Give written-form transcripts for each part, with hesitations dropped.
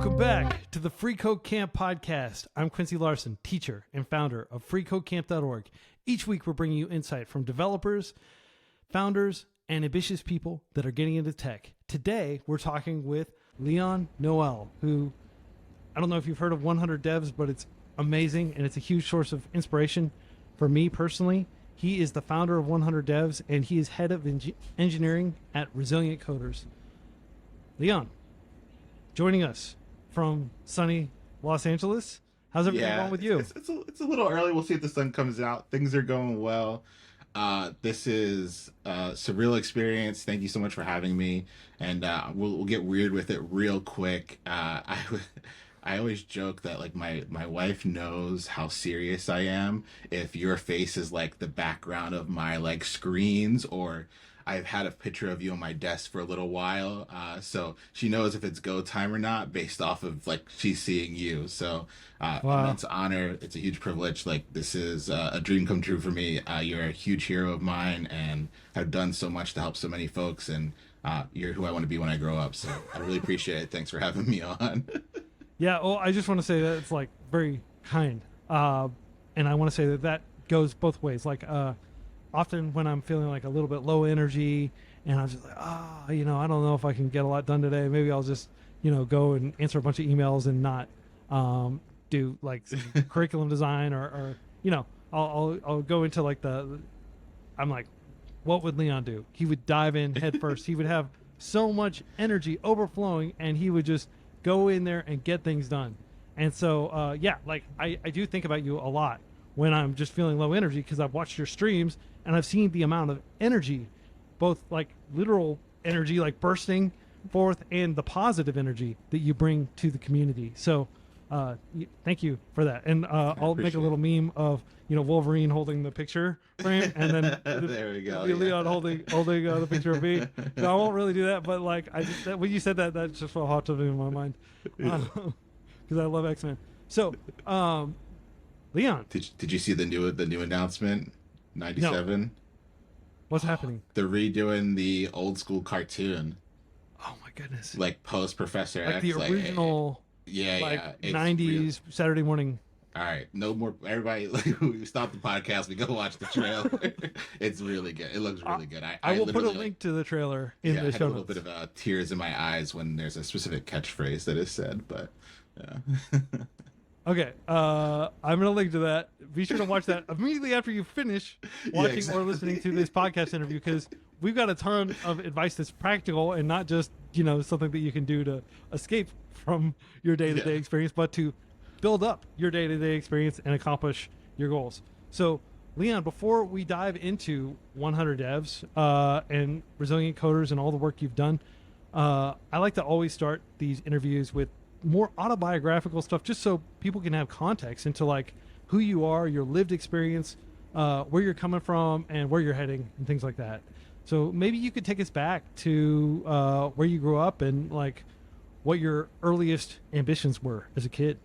Welcome back to the Free Code Camp podcast. I'm Quincy Larson, teacher and founder of freeCodeCamp.org. Each week, we're bringing you insight from developers, founders, and ambitious people that are getting into tech. Today, we're talking with Leon Noel, who, I don't know if you've heard of 100 Devs, but it's amazing, and it's a huge source of inspiration for me personally. He is the founder of 100 Devs, and he is head of engineering at Resilient Coders. Leon, joining us from sunny Los Angeles. How's everything going with you? It's a little early. We'll see if the sun comes out. Things are going well. This is a surreal experience. Thank you so much for having me. And we'll get weird with it real quick. I always joke that like my wife knows how serious I am if your face is like the background of my like screens, or I've had a picture of you on my desk for a little while. So she knows if it's go time or not based off of like she's seeing you. So Wow. immense honor. It's a huge privilege. Like this is a dream come true for me. You're a huge hero of mine and have done so much to help so many folks. And you're who I want to be when I grow up. So I really appreciate it. Thanks for having me on. Yeah, well, I just want to say that it's like very kind. And I want to say that that goes both ways. Like, often when I'm feeling like a little bit low energy and I'm just like, I don't know if I can get a lot done today. Maybe I'll just, go and answer a bunch of emails and not do like some curriculum design or I'll go into like I'm like, what would Leon do? He would dive in head first. He would have so much energy overflowing and he would just go in there and get things done. And so, I do think about you a lot when I'm just feeling low energy because I've watched your streams and I've seen the amount of energy, both like literal energy, like bursting forth, and the positive energy that you bring to the community. So thank you for that. And I'll make a little meme of, Wolverine holding the picture frame and then There we go. Leon holding the picture of me. So I won't really do that, but like when you said that just felt hot to me in my mind because I love X-Men. So Leon, Did you see the new announcement? 97. No. What's happening? They're redoing the old school cartoon, Oh my goodness! like post Professor Like X, the original, yeah, it's 90s Saturday morning. All right, no more. Everybody, we stop the podcast. We go watch the trailer. It's really good. It looks really good. I will put a literally, link to the trailer in I the had show a little notes. bit of tears in my eyes when there's a specific catchphrase that is said, but yeah. Okay, I'm gonna link to that. Be sure to watch that immediately after you finish watching exactly. or listening to this podcast interview, because we've got a ton of advice that's practical and not just something that you can do to escape from your day-to-day experience, but to build up your day-to-day experience and accomplish your goals. So, Leon, before we dive into 100 Devs and Resilient Coders and all the work you've done, I like to always start these interviews with more autobiographical stuff, just so people can have context into like who you are, your lived experience, where you're coming from, and where you're heading, and things like that. So maybe you could take us back to where you grew up and like what your earliest ambitions were as a kid.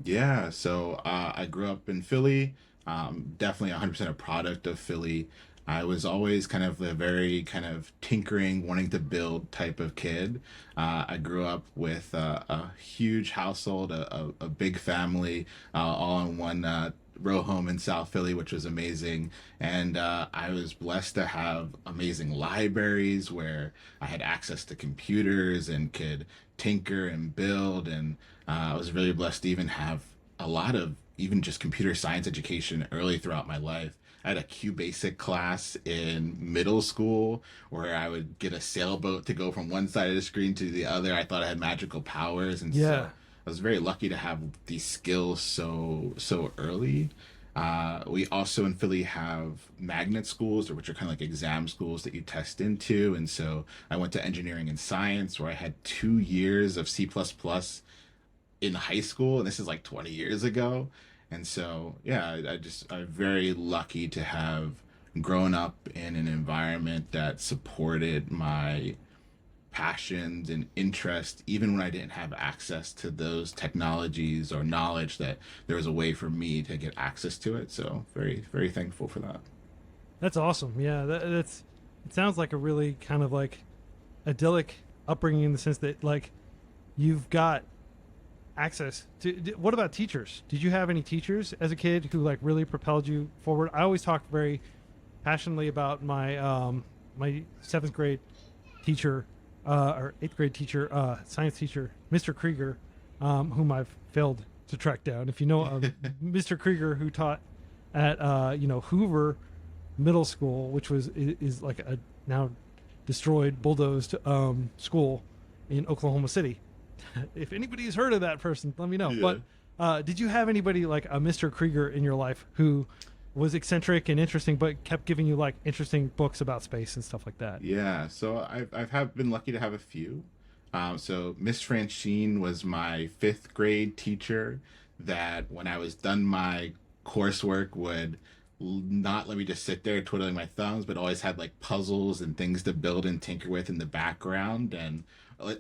Yeah, so I grew up in Philly, definitely 100% a product of Philly. I was always kind of a very kind of tinkering, wanting to build type of kid. I grew up with a huge household, a big family, all in one row home in South Philly, which was amazing. And I was blessed to have amazing libraries where I had access to computers and could tinker and build. And I was really blessed to even have a lot of even just computer science education early throughout my life. I had a QBasic class in middle school where I would get a sailboat to go from one side of the screen to the other. I thought I had magical powers, and so I was very lucky to have these skills so early. We also in Philly have magnet schools, which are kind of like exam schools that you test into. And so I went to engineering and science, where I had 2 years of C++ in high school, and this is like 20 years ago. And so, yeah, I'm very lucky to have grown up in an environment that supported my passions and interest, even when I didn't have access to those technologies or knowledge, that there was a way for me to get access to it. So very, very thankful for that. That's awesome. Yeah, it sounds like a really kind of like idyllic upbringing, in the sense that like you've got access to, what about teachers? Did you have any teachers as a kid who like really propelled you forward? I always talk very passionately about my my 7th grade teacher, or 8th grade teacher, science teacher, Mr. Krieger, whom I've failed to track down. If you know Mr. Krieger, who taught at Hoover Middle School, which is like a now destroyed, bulldozed school in Oklahoma City. If anybody's heard of that person, let me know. Yeah. But did you have anybody like a Mr. Krieger in your life who was eccentric and interesting, but kept giving you like interesting books about space and stuff like that? Yeah, so I've been lucky to have a few. So Miss Francine was my 5th grade teacher that when I was done my coursework would not let me just sit there twiddling my thumbs, but always had like puzzles and things to build and tinker with in the background. And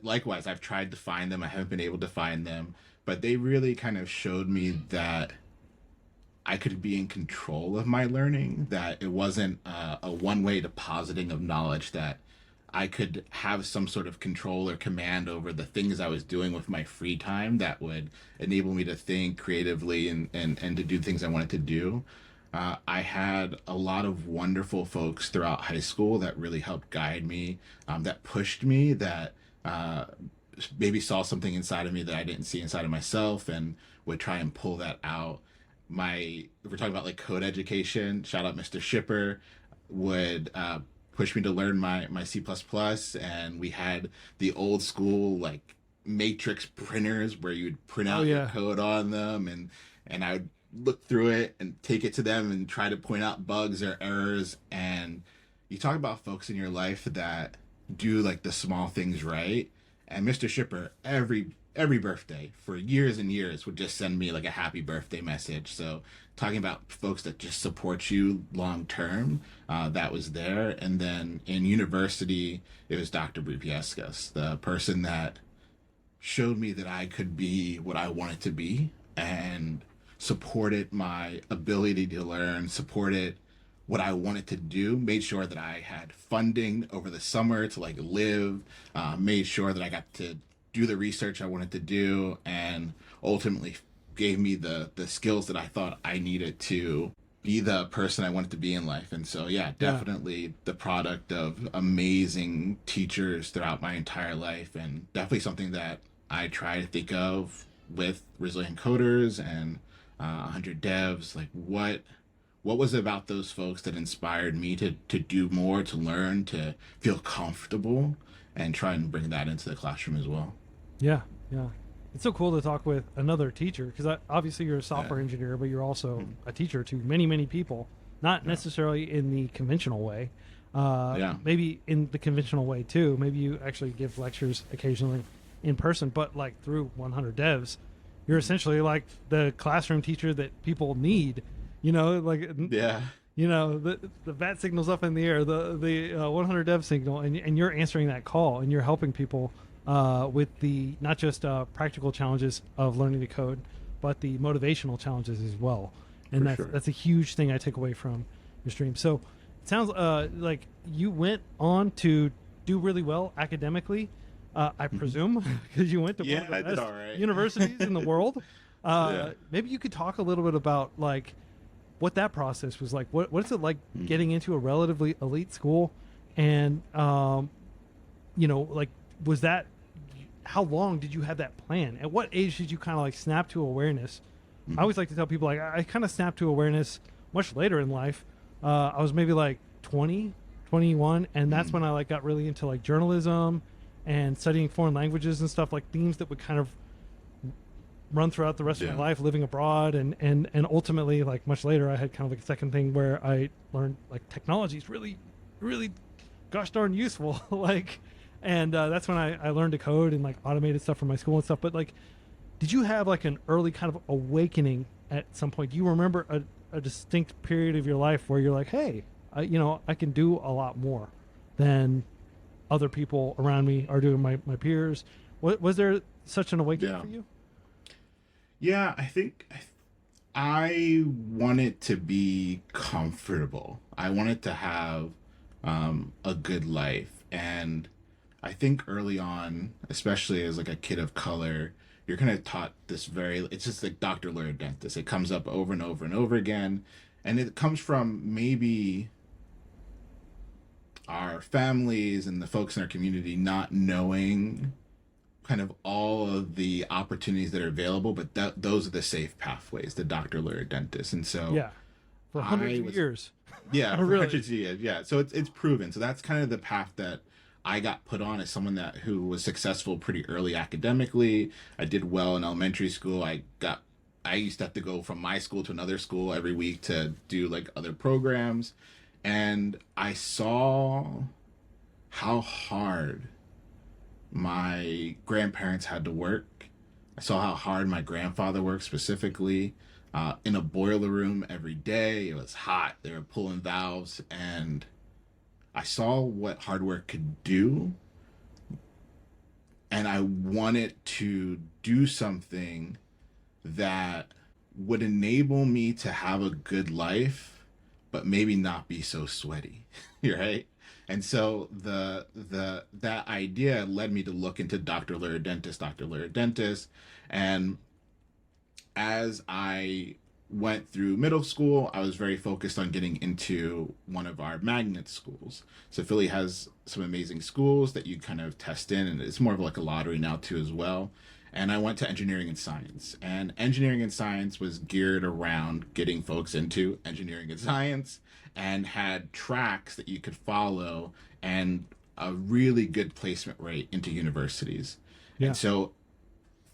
likewise, I've tried to find them. I haven't been able to find them, but they really kind of showed me that I could be in control of my learning, that it wasn't a one-way depositing of knowledge, that I could have some sort of control or command over the things I was doing with my free time that would enable me to think creatively and to do things I wanted to do. I had a lot of wonderful folks throughout high school that really helped guide me, that pushed me, that maybe saw something inside of me that I didn't see inside of myself and would try and pull that out. If we're talking about like code education, shout out Mr. Shipper, would push me to learn my C++, and we had the old school like matrix printers where you would print out your code on them, and I would look through it and take it to them and try to point out bugs or errors. And you talk about folks in your life that do like the small things right, and Mr. Shipper every birthday for years and years would just send me like a happy birthday message. So talking about folks that just support you long term, that was there. And then in university, it was Dr. Bripiescas, the person that showed me that I could be what I wanted to be and supported my ability to learn, supported what I wanted to do, made sure that I had funding over the summer to like live, made sure that I got to do the research I wanted to do, and ultimately gave me the skills that I thought I needed to be the person I wanted to be in life. And so, yeah, definitely the product of amazing teachers throughout my entire life, and definitely something that I try to think of with Resilient Coders and 100 Devs. Like, what was it about those folks that inspired me to do more, to learn, to feel comfortable, and try and bring that into the classroom as well. Yeah. It's so cool to talk with another teacher, because obviously you're a software engineer, but you're also a teacher to many, many people, not necessarily in the conventional way. Maybe in the conventional way too. Maybe you actually give lectures occasionally in person, but like through 100 Devs, you're essentially like the classroom teacher that people need. The bat signal's up in the air, the 100 Dev signal, and you're answering that call, and you're helping people with the not just practical challenges of learning to code, but the motivational challenges as well. And that's a huge thing I take away from your stream. So it sounds like you went on to do really well academically, I presume, because you went to one of the best universities in the world. Maybe you could talk a little bit about like what that process was like. What's it like getting into a relatively elite school, and was that, how long did you have that plan? At what age did you kind of like snap to awareness? I always like to tell people, like, I kind of snapped to awareness much later in life. I was maybe like 20, 21, and that's when I like got really into like journalism and studying foreign languages and stuff, like themes that would kind of run throughout the rest of my life, living abroad, and ultimately, like much later, I had kind of like a second thing where I learned like technology is really, really gosh darn useful. And that's when I learned to code and like automated stuff for my school and stuff. But like, did you have like an early kind of awakening at some point? Do you remember a distinct period of your life where you're like, hey, I can do a lot more than other people around me are doing, my peers? Was there such an awakening for you? Yeah, I think I wanted to be comfortable. I wanted to have a good life. And I think early on, especially as like a kid of color, you're kind of taught this it's just like doctor, lawyer, dentist. It comes up over and over and over again. And it comes from maybe our families and the folks in our community not knowing kind of all of the opportunities that are available, but those are the safe pathways, the doctor, lawyer, dentist. And so Yeah. For hundreds of years. yeah, for Really? hundreds of years. Yeah. So it's proven. So that's kind of the path that I got put on as someone who was successful pretty early academically. I did well in elementary school. I used to have to go from my school to another school every week to do like other programs. And I saw how hard my grandparents had to work. I saw how hard my grandfather worked specifically in a boiler room every day. It was hot. They were pulling valves. And I saw what hard work could do. And I wanted to do something that would enable me to have a good life, but maybe not be so sweaty, right? And so that idea led me to look into doctor, lawyer, dentist. And as I went through middle school, I was very focused on getting into one of our magnet schools. So Philly has some amazing schools that you kind of test in, and it's more of like a lottery now too as well. And I went to engineering and science. And engineering and science was geared around getting folks into engineering and science, and had tracks that you could follow and a really good placement rate into universities. Yeah. And so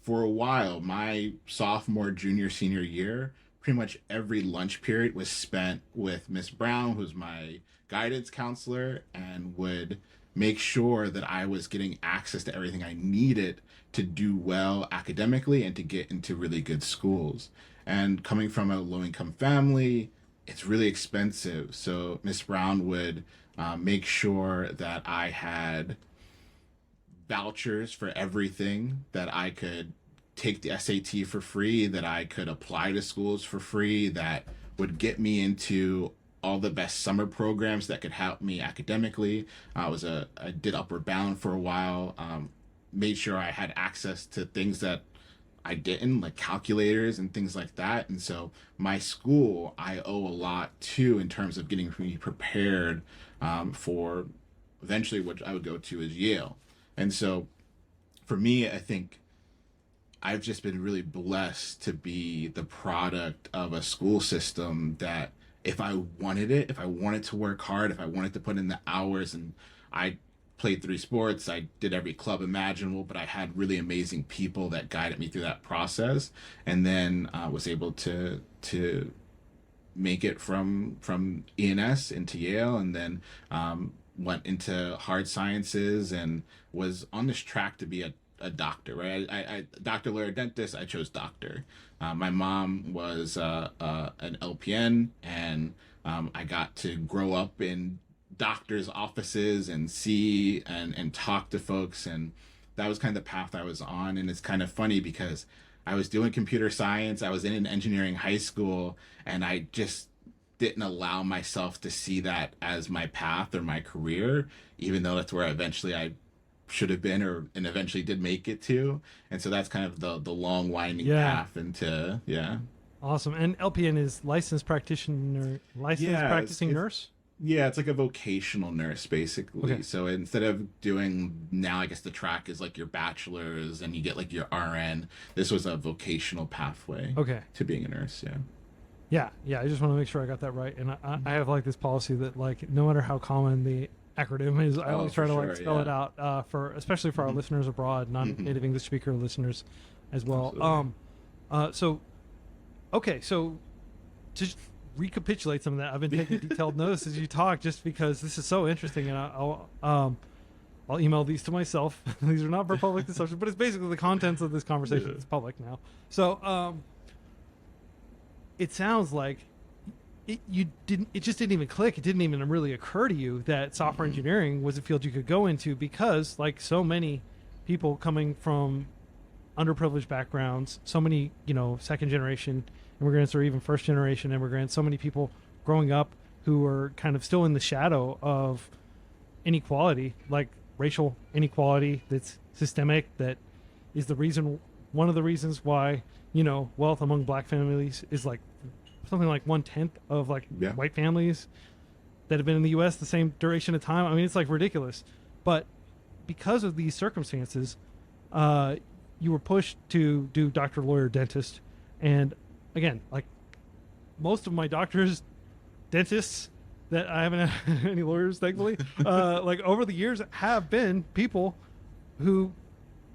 for a while, my sophomore, junior, senior year, pretty much every lunch period was spent with Miss Brown, who's my guidance counselor, and would make sure that I was getting access to everything I needed to do well academically and to get into really good schools. And coming from a low-income family, it's really expensive. So Miss Brown would make sure that I had vouchers for everything, that I could take the SAT for free, that I could apply to schools for free, that would get me into all the best summer programs that could help me academically. I did Upward Bound for a while, made sure I had access to things that I didn't, like calculators and things like that. And so my school, I owe a lot to in terms of getting me prepared for eventually what I would go to is Yale. And so for me, I think I've just been really blessed to be the product of a school system that if I wanted it, if I wanted to work hard, if I wanted to put in the hours, and I played 3 sports, I did every club imaginable, but I had really amazing people that guided me through that process, and then was able to make it from ENS into Yale, and then went into hard sciences and was on this track to be a doctor, right? I doctor, lawyer, dentist. I chose doctor. My mom was an LPN, and I got to grow up in doctors' offices and see and talk to folks, and that was kind of the path I was on. And it's kind of funny because I was doing computer science, I was in an engineering high school, and I just didn't allow myself to see that as my path or my career, even though that's where eventually I should have been and eventually did make it to. And so that's kind of the long winding path into Awesome. And LPN is licensed practicing nurse? Yeah, it's like a vocational nurse basically. Okay. So instead of doing, now I guess the track is like your bachelor's and you get like your RN, this was a vocational pathway to being a nurse. Yeah, I just want to make sure I got that right. And I have like this policy that like no matter how common the acronym is, I always try to like spell it out especially for our listeners abroad, non-native English speaker listeners as well. Absolutely. So to just recapitulate some of that, I've been taking detailed notes as you talk, just because this is so interesting, and I'll email these to myself. These are not for public discussion, but it's basically the contents of this conversation. It's public now. So it sounds like it just didn't even click. It didn't even really occur to you that software engineering was a field you could go into, because like so many people coming from underprivileged backgrounds, so many, second generation immigrants or even first generation immigrants, so many people growing up who are kind of still in the shadow of inequality, like racial inequality that's systemic, that is the reason one of the reasons why, wealth among black families is like something like 1/10 of like Yeah. white families that have been in the US the same duration of time. I mean, it's like ridiculous. But because of these circumstances, uh, you were pushed to do doctor, lawyer, dentist. And again, like most of my doctors, dentists that I haven't had any lawyers, thankfully, like over the years have been people who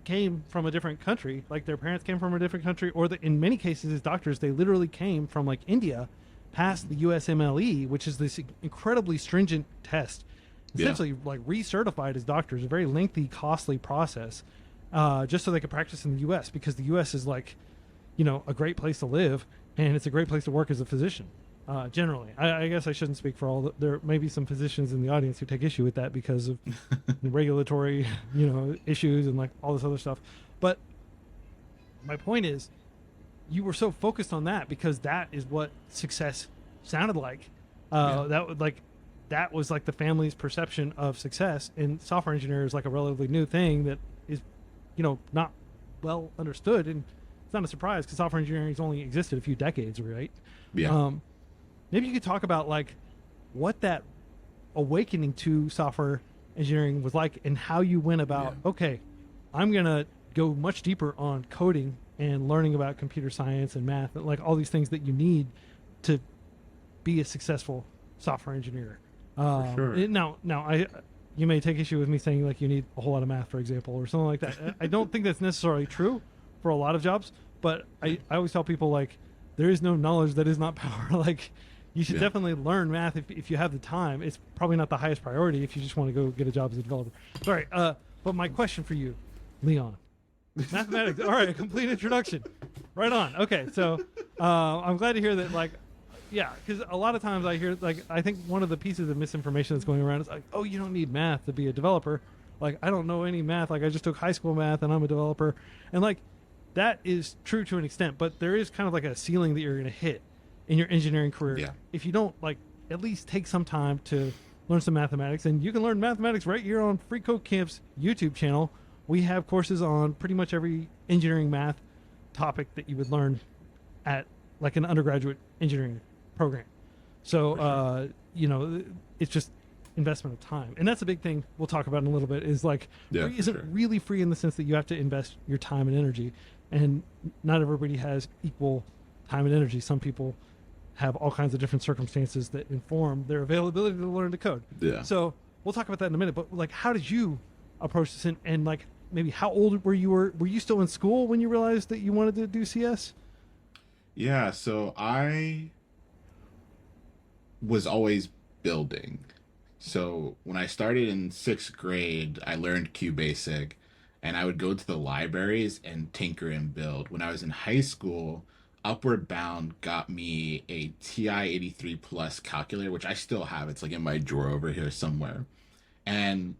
came from a different country, like their parents came from a different country, or in many cases, as doctors, they literally came from like India, passed the USMLE, which is this incredibly stringent test, essentially like recertified as doctors, a very lengthy, costly process, just so they could practice in the U.S. because the U.S. is like, a great place to live, and it's a great place to work as a physician. Generally, I guess I shouldn't speak for all. There may be some physicians in the audience who take issue with that because of the regulatory, issues and like all this other stuff. But my point is, you were so focused on that because that is what success sounded like. That was like the family's perception of success. And software engineer is like a relatively new thing that is, not well understood. And it's not a surprise because software engineering has only existed a few decades, right? Yeah. Maybe you could talk about like what that awakening to software engineering was like and how you went about, okay, I'm going to go much deeper on coding and learning about computer science and math, and like all these things that you need to be a successful software engineer. For sure. You may take issue with me saying like you need a whole lot of math, for example, or something like that. I don't think that's necessarily true for a lot of jobs, but I always tell people like there is no knowledge that is not power. Like you should definitely learn math if you have the time. It's probably not the highest priority if you just want to go get a job as a developer. Sorry, but my question for you, Leon, mathematics. All right, a complete introduction. Right on. Okay, so I'm glad to hear that. Like, yeah, because a lot of times I hear like I think one of the pieces of misinformation that's going around is like, oh, you don't need math to be a developer. Like, I don't know any math. Like, I just took high school math and I'm a developer. And like, that is true to an extent, but there is kind of like a ceiling that you're going to hit in your engineering career if you don't like at least take some time to learn some mathematics. And you can learn mathematics right here on freeCodeCamp's YouTube channel. We have courses on pretty much every engineering math topic that you would learn at like an undergraduate engineering program. So, it's just investment of time. And that's a big thing we'll talk about in a little bit is like, free isn't really free in the sense that you have to invest your time and energy. And not everybody has equal time and energy. Some people have all kinds of different circumstances that inform their availability to learn to code. Yeah. So we'll talk about that in a minute, but like, how did you approach this? And like, maybe how old were you still in school when you realized that you wanted to do CS? Yeah. So I was always building. So when I started in sixth grade, I learned QBasic and I would go to the libraries and tinker and build. When I was in high school, Upward Bound got me a TI 83 Plus calculator, which I still have. It's like in my drawer over here somewhere. And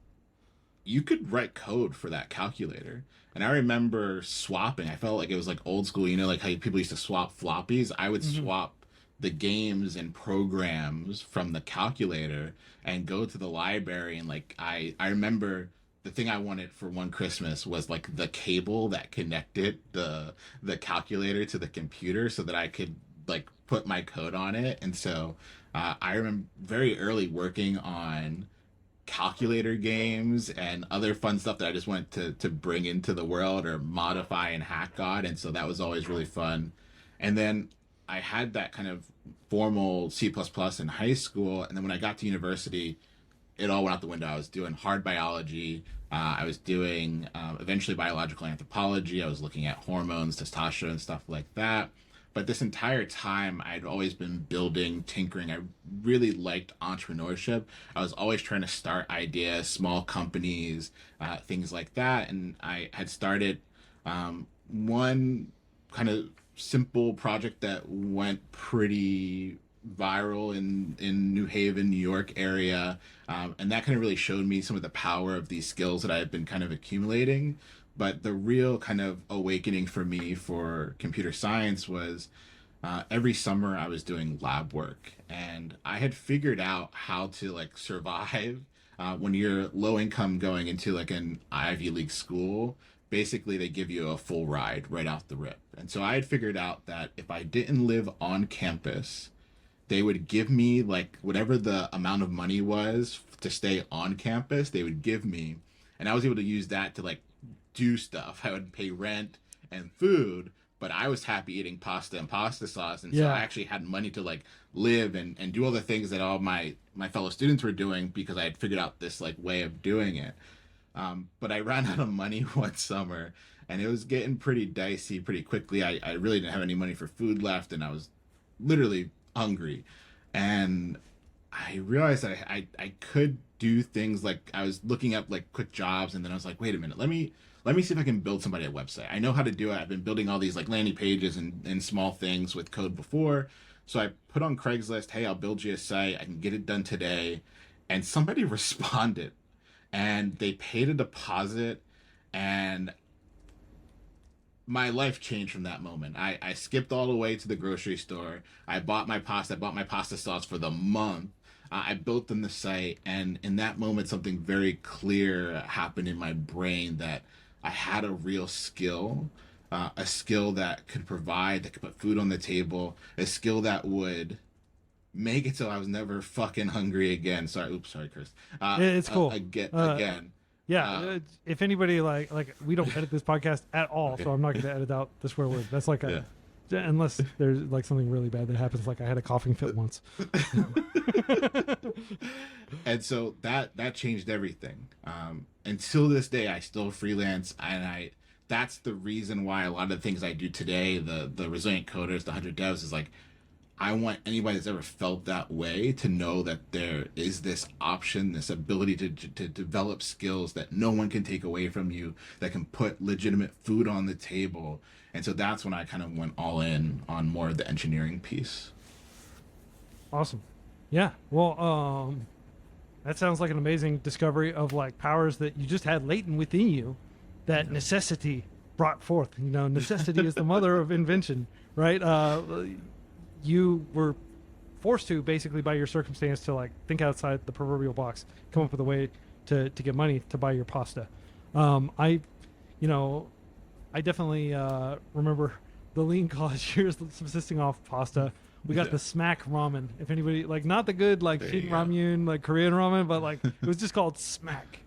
you could write code for that calculator. And I remember swapping. I felt like it was like old school, like how people used to swap floppies. I would swap the games and programs from the calculator and go to the library and like I remember the thing I wanted for one Christmas was like the cable that connected the calculator to the computer so that I could like put my code on it. And so I remember very early working on calculator games and other fun stuff that I just wanted to bring into the world or modify and hack on. And so that was always really fun. And then I had that kind of formal C++ in high school. And then when I got to university, it all went out the window. I was doing hard biology. I was doing eventually biological anthropology. I was looking at hormones, testosterone, stuff like that. But this entire time, I'd always been building, tinkering. I really liked entrepreneurship. I was always trying to start ideas, small companies, things like that. And I had started one kind of simple project that went pretty viral in New Haven, New York area. And that kind of really showed me some of the power of these skills that I had been kind of accumulating. But the real kind of awakening for me for computer science was every summer I was doing lab work. And I had figured out how to like survive when you're low income going into like an Ivy League school basically they give you a full ride right off the rip. And so I had figured out that if I didn't live on campus, they would give me like whatever the amount of money was to stay on campus, they would give me. And I was able to use that to like do stuff. I would pay rent and food, but I was happy eating pasta and pasta sauce. And so Yeah. I actually had money to like live and do all the things that all my fellow students were doing because I had figured out this like way of doing it. But I ran out of money one summer and it was getting pretty dicey pretty quickly. I really didn't have any money for food left and I was literally hungry. And I realized that I could do things like I was looking up like quick jobs and then I was like, wait a minute, let me see if I can build somebody a website. I know how to do it. I've been building all these like landing pages and small things with code before. So I put on Craigslist, hey, I'll build you a site. I can get it done today. And somebody responded and they paid a deposit and my life changed from that moment. I skipped all the way to the grocery store. I bought my pasta sauce for the month. I built them the site, and in that moment, something very clear happened in my brain that I had a real skill, a skill that could provide, that could put food on the table, a skill that would make it so I was never fucking hungry again. Sorry, Chris. It's cool. Again. Yeah, if anybody like we don't edit this podcast at all, Okay. so I'm not going to edit out the swear word. That's like unless there's like something really bad that happens, like I had a coughing fit once. And so that changed everything. Until this day, I still freelance, and that's the reason why a lot of the things I do today, the resilient coders, the 100 devs, is like I want anybody that's ever felt that way to know that there is this option, this ability to develop skills that no one can take away from you, that can put legitimate food on the table. And so that's when I kind of went all in on more of the engineering piece. Awesome. Yeah. Well, that sounds like an amazing discovery of like powers that you just had latent within you that necessity brought forth. You know, necessity is the mother of invention, right? You were forced to basically by your circumstance to like think outside the proverbial box, come up with a way to get money to buy your pasta. I definitely remember the lean college years subsisting off pasta. We got the smack ramen. If anybody like not the good like Shin ramyun like Korean ramen, but like it was just called smack.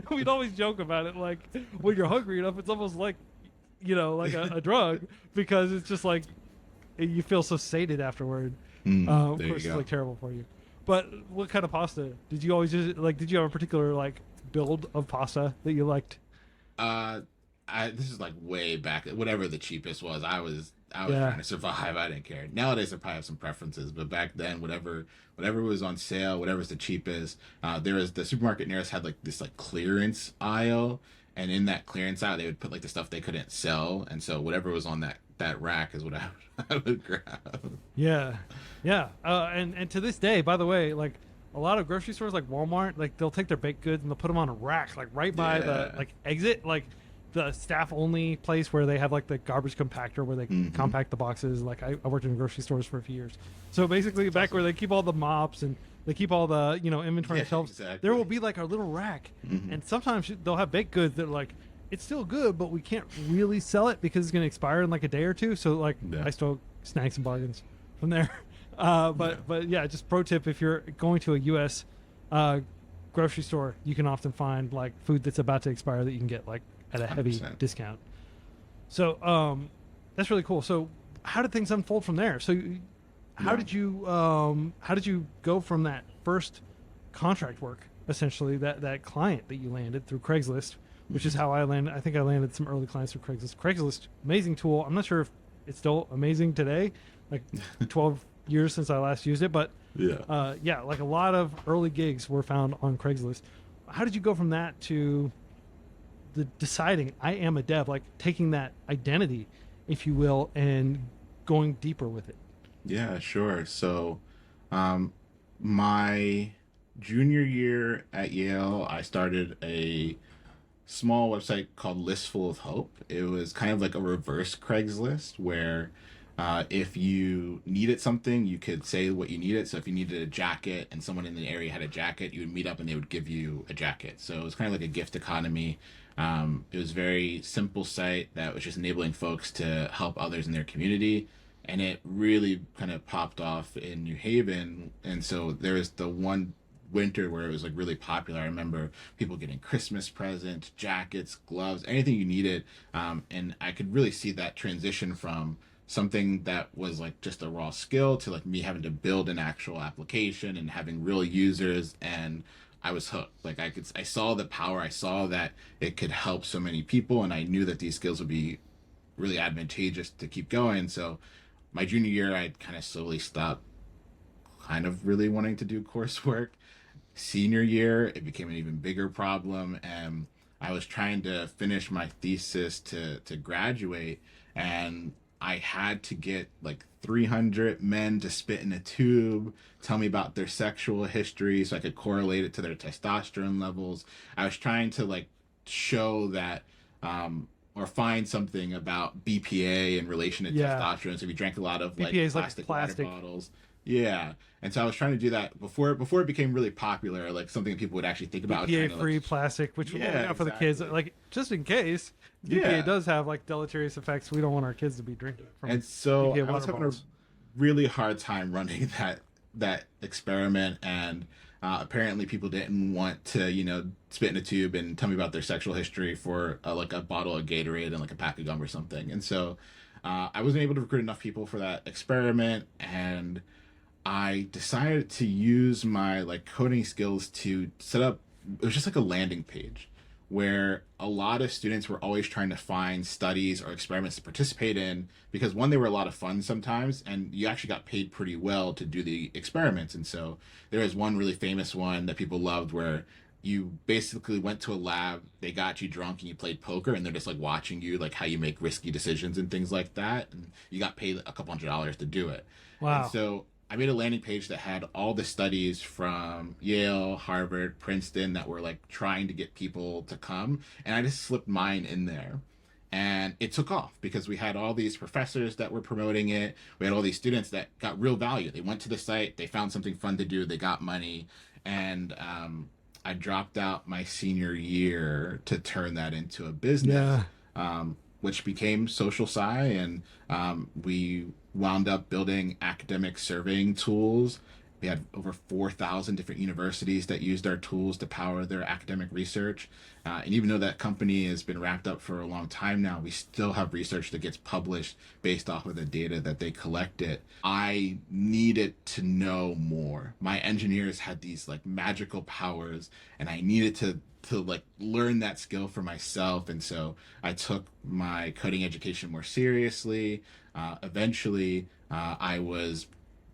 We'd always joke about it like when you're hungry enough, it's almost like like a drug because it's just like you feel so sated afterward. Of course, it's like terrible for you. But what kind of pasta did you always just like? Did you have a particular like build of pasta that you liked? This is like way back. Whatever the cheapest was, I was trying to survive. I didn't care. Nowadays, I probably have some preferences, but back then, whatever was on sale, whatever was the cheapest. There was the supermarket near us had like this like clearance aisle, and in that clearance aisle, they would put like the stuff they couldn't sell, and so whatever was on that rack is what I would grab. Yeah. And to this day, by the way, like a lot of grocery stores like Walmart, like they'll take their baked goods and they'll put them on a rack, like right by the like exit, like the staff only place where they have like the garbage compactor where they compact the boxes. Like I worked in grocery stores for a few years. So basically back where they keep all the mops and they keep all the, inventory shelves, exactly. there will be like a little rack. And sometimes they'll have baked goods that are like, it's still good, but we can't really sell it because it's going to expire in like a day or two. So like I still snag some bargains from there. But yeah, just pro tip, if you're going to a U.S. Grocery store, you can often find like food that's about to expire that you can get like at a heavy 100%. discount. So that's really cool. So how did things unfold from there? So how did you go from that first contract work, essentially that client that you landed through Craigslist, which is how I landed. I think I landed some early clients through Craigslist. Craigslist, amazing tool. I'm not sure if it's still amazing today, like 12 years since I last used it, but like a lot of early gigs were found on Craigslist. How did you go from that to the deciding I am a dev, like taking that identity, if you will, and going deeper with it? Yeah, sure. So, my junior year at Yale, I started a small website called Listfullofhope. It was kind of like a reverse Craigslist where If you needed something, you could say what you needed. So if you needed a jacket and someone in the area had a jacket, you would meet up and they would give you a jacket. So it was kind of like a gift economy. It was a very simple site that was just enabling folks to help others in their community. And it really kind of popped off in New Haven. And so there was the one winter where it was like really popular. I remember people getting Christmas presents, jackets, gloves, anything you needed. And I could really see that transition from something that was like just a raw skill to like me having to build an actual application and having real users, and I was hooked. Like I saw the power, I saw that it could help so many people, and I knew that these skills would be really advantageous to keep going. So my junior year, I kind of slowly stopped kind of really wanting to do coursework. Senior year, it became an even bigger problem, and I was trying to finish my thesis to graduate, and I had to get like 300 men to spit in a tube, tell me about their sexual history so I could correlate it to their testosterone levels. I was trying to like show that or find something about BPA in relation to testosterone. So if you drank a lot of like BPA is plastic, like plastic water bottles. Yeah. And so I was trying to do that before it became really popular, like something that people would actually think about. BPA-free like, plastic, which we're looking out for exactly. the kids, like just in case BPA does have like deleterious effects. We don't want our kids to be drinking from And so BPA I was water having bottles. a really hard time running that experiment, and apparently people didn't want to spit in a tube and tell me about their sexual history for like a bottle of Gatorade and like a pack of gum or something. And so I wasn't able to recruit enough people for that experiment, and I decided to use my like coding skills to set up. It was just like a landing page where a lot of students were always trying to find studies or experiments to participate in, because one, they were a lot of fun sometimes, and you actually got paid pretty well to do the experiments. And so there was one really famous one that people loved where you basically went to a lab, they got you drunk, and you played poker, and they're just like watching you, like how you make risky decisions and things like that, and you got paid a couple $100s to do it. And Wow. so I made a landing page that had all the studies from Yale, Harvard, Princeton that were like trying to get people to come. And I just slipped mine in there. And it took off because we had all these professors that were promoting it. We had all these students that got real value. They went to the site, they found something fun to do, they got money. And I dropped out my senior year to turn that into a business. Yeah. Which became Social Sci, and we wound up building academic surveying tools. We had over 4,000 different universities that used our tools to power their academic research. And even though that company has been wrapped up for a long time now, we still have research that gets published based off of the data that they collected. I needed to know more. My engineers had these like magical powers, and I needed to like learn that skill for myself. And so I took my coding education more seriously. Eventually, I was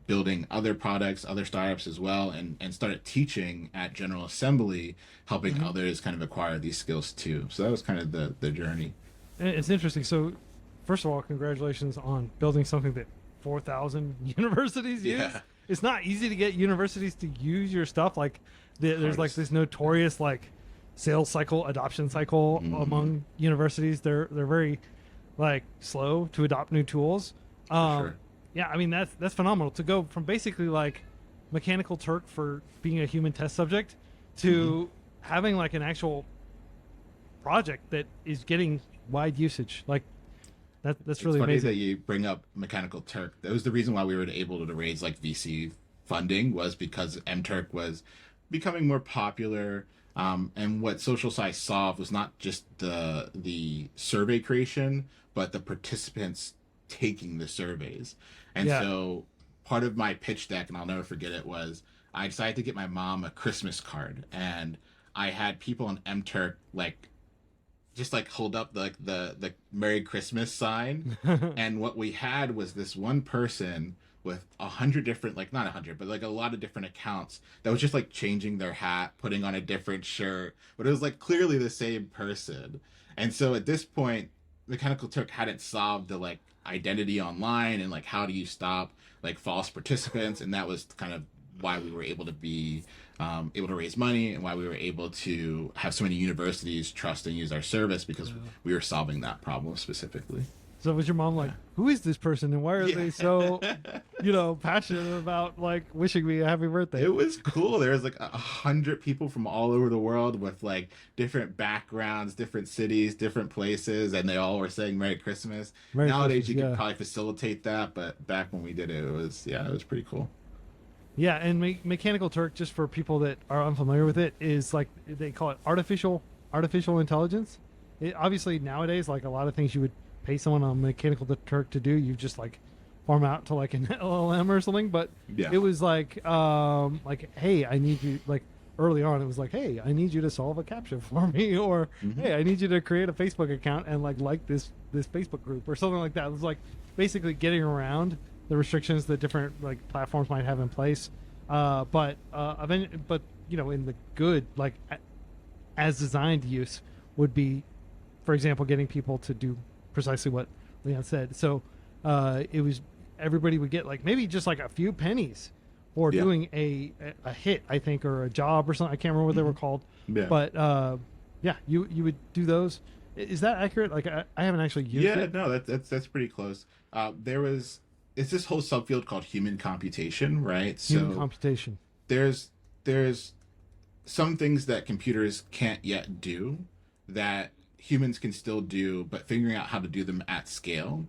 building other products, other startups as well, and started teaching at General Assembly, helping others kind of acquire these skills too. So that was kind of the journey. And it's interesting. So, first of all, congratulations on building something that 4,000 universities use. Yeah. It's not easy to get universities to use your stuff. Like, there's like Hardest. this notorious like sales cycle, adoption cycle among universities. They're very like slow to adopt new tools. Sure. Yeah, I mean that's phenomenal to go from basically like mechanical Turk for being a human test subject to having like an actual project that is getting wide usage. Like that's really It's funny amazing. that you bring up Mechanical Turk. That was the reason why we were able to raise like VC funding, was because MTurk was becoming more popular. And what Social Sci solved was not just the survey creation, but the participants taking the surveys. And Yeah. so part of my pitch deck, and I'll never forget it, was I decided to get my mom a Christmas card, and I had people on MTurk like just like hold up the Merry Christmas sign. And what we had was this one person with 100 different, like not 100, but like a lot of different accounts that was just like changing their hat, putting on a different shirt, but it was like clearly the same person. And so at this point, Mechanical Turk hadn't solved the like identity online and like how do you stop like false participants, and that was kind of why we were able to be able to raise money, and why we were able to have so many universities trust and use our service, because we were solving that problem specifically. So was your mom like, who is this person and why are they so, passionate about like wishing me a happy birthday? It was cool. There was like 100 people from all over the world with like different backgrounds, different cities, different places, and they all were saying Merry Christmas. Merry Nowadays, Christmas, you could probably facilitate that, but back when we did it, it was pretty cool. Yeah, and Mechanical Turk, just for people that are unfamiliar with it, is like they call it artificial intelligence. Obviously nowadays, like a lot of things you would pay someone on Mechanical Turk to do, you just like farm out to like an LLM or something. But Yeah. it was like hey, I need you, like early on it was like, hey, I need you to solve a CAPTCHA for me, or hey, I need you to create a Facebook account and like this Facebook group or something like that. It was like basically getting around the restrictions that different like platforms might have in place. But in the good, like as designed use would be, for example, getting people to do precisely what Leon said. So it was, everybody would get like maybe just like a few pennies for doing a hit, I think, or a job or something. I can't remember what they were called. Yeah. But you would do those. Is that accurate? Like I haven't actually used it. Yeah, no, that's pretty close. It's this whole subfield called human computation, right? Human computation. There's some things that computers can't yet do that humans can still do, but figuring out how to do them at scale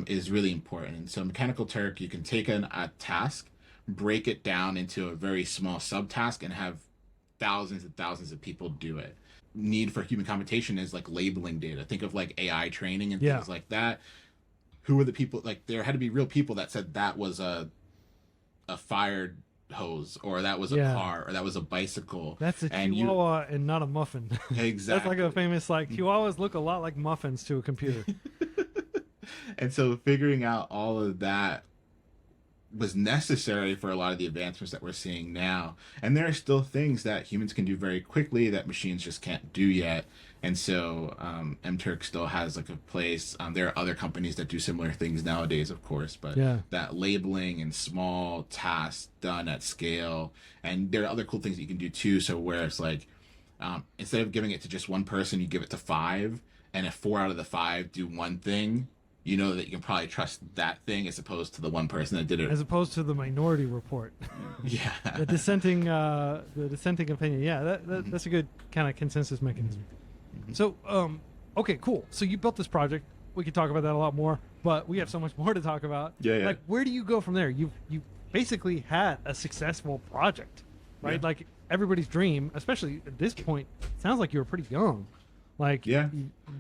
is really important. And so Mechanical Turk, you can take a task, break it down into a very small subtask, and have thousands and thousands of people do it. Need for human computation is like labeling data. Think of like AI training and things like that. Who were the people? Like there had to be real people that said that was a fired hose, or that was a car, or that was a bicycle. That's a chihuahua and not a muffin. Exactly. That's like a famous, like, chihuahuas look a lot like muffins to a computer. And so figuring out all of that was necessary for a lot of the advancements that we're seeing now. And there are still things that humans can do very quickly that machines just can't do yet. And so MTurk still has like a place. There are other companies that do similar things nowadays, of course, but that labeling and small tasks done at scale. And there are other cool things that you can do too. So where it's like, instead of giving it to just one person, you give it to 5. And if 4 out of the 5 do one thing, you know that you can probably trust that thing as opposed to the one person that did it. As opposed to the Minority Report. Yeah. the dissenting opinion. Yeah, that's a good kind of consensus mechanism. So, okay, cool. So you built this project. We could talk about that a lot more, but we have so much more to talk about. Yeah. Like, where do you go from there? You basically had a successful project, right? Yeah. Like everybody's dream, especially at this point. Sounds like you were pretty young. Like,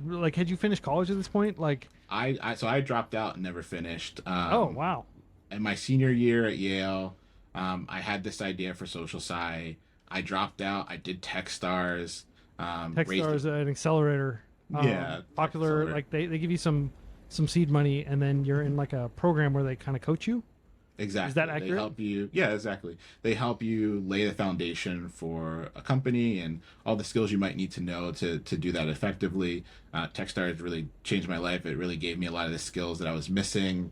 like had you finished college at this point? Like, I dropped out and never finished. Oh wow! In my senior year at Yale, I had this idea for social sci. I dropped out. I did TechStars. TechStars, an accelerator. Popular. Accelerator. Like they give you some seed money, and then you're in like a program where they kind of coach you. Exactly. Is that accurate? They help you. Yeah, exactly. They help you lay the foundation for a company and all the skills you might need to know to do that effectively. TechStars really changed my life. It really gave me a lot of the skills that I was missing.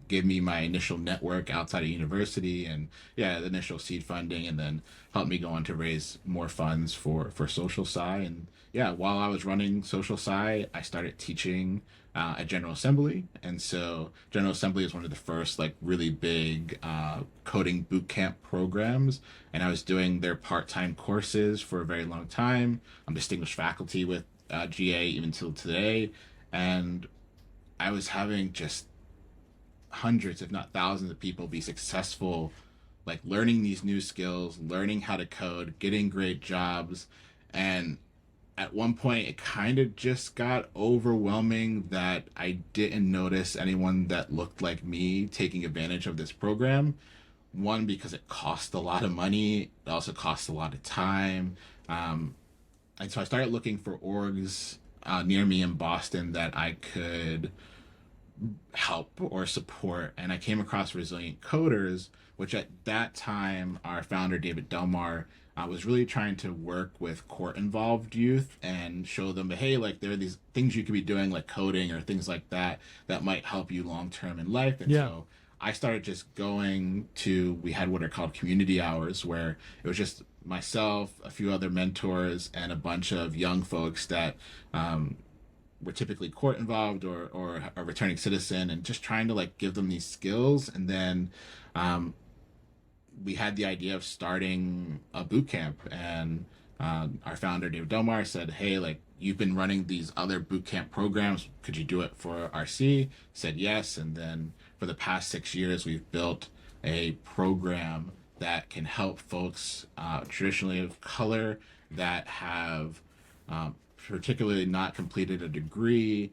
Gave me my initial network outside of university, and the initial seed funding, and then helped me go on to raise more funds for social sci. And while I was running social sci, I started teaching at General Assembly. And so General Assembly is one of the first like really big coding boot camp programs, and I was doing their part-time courses for a very long time. I'm distinguished faculty with GA even till today, and I was having just hundreds if not thousands of people be successful, like learning these new skills, learning how to code, getting great jobs. And at one point it kind of just got overwhelming that I didn't notice anyone that looked like me taking advantage of this program. One, because it cost a lot of money. It also cost a lot of time. And so I started looking for orgs near me in Boston that I could help or support. And I came across Resilient Coders, which at that time, our founder, David Delmar, was really trying to work with court-involved youth and show them that, hey, like there are these things you could be doing, like coding or things like that, that might help you long-term in life. And so I started just going to, we had what are called community hours, where it was just myself, a few other mentors, and a bunch of young folks that were typically court involved or a returning citizen, and just trying to like give them these skills. And then um, we had the idea of starting a boot camp, and our founder Dave Delmar said, "Hey, like you've been running these other boot camp programs, could you do it for RC?" Said yes, and then for the past 6 years, we've built a program that can help folks traditionally of color that have particularly not completed a degree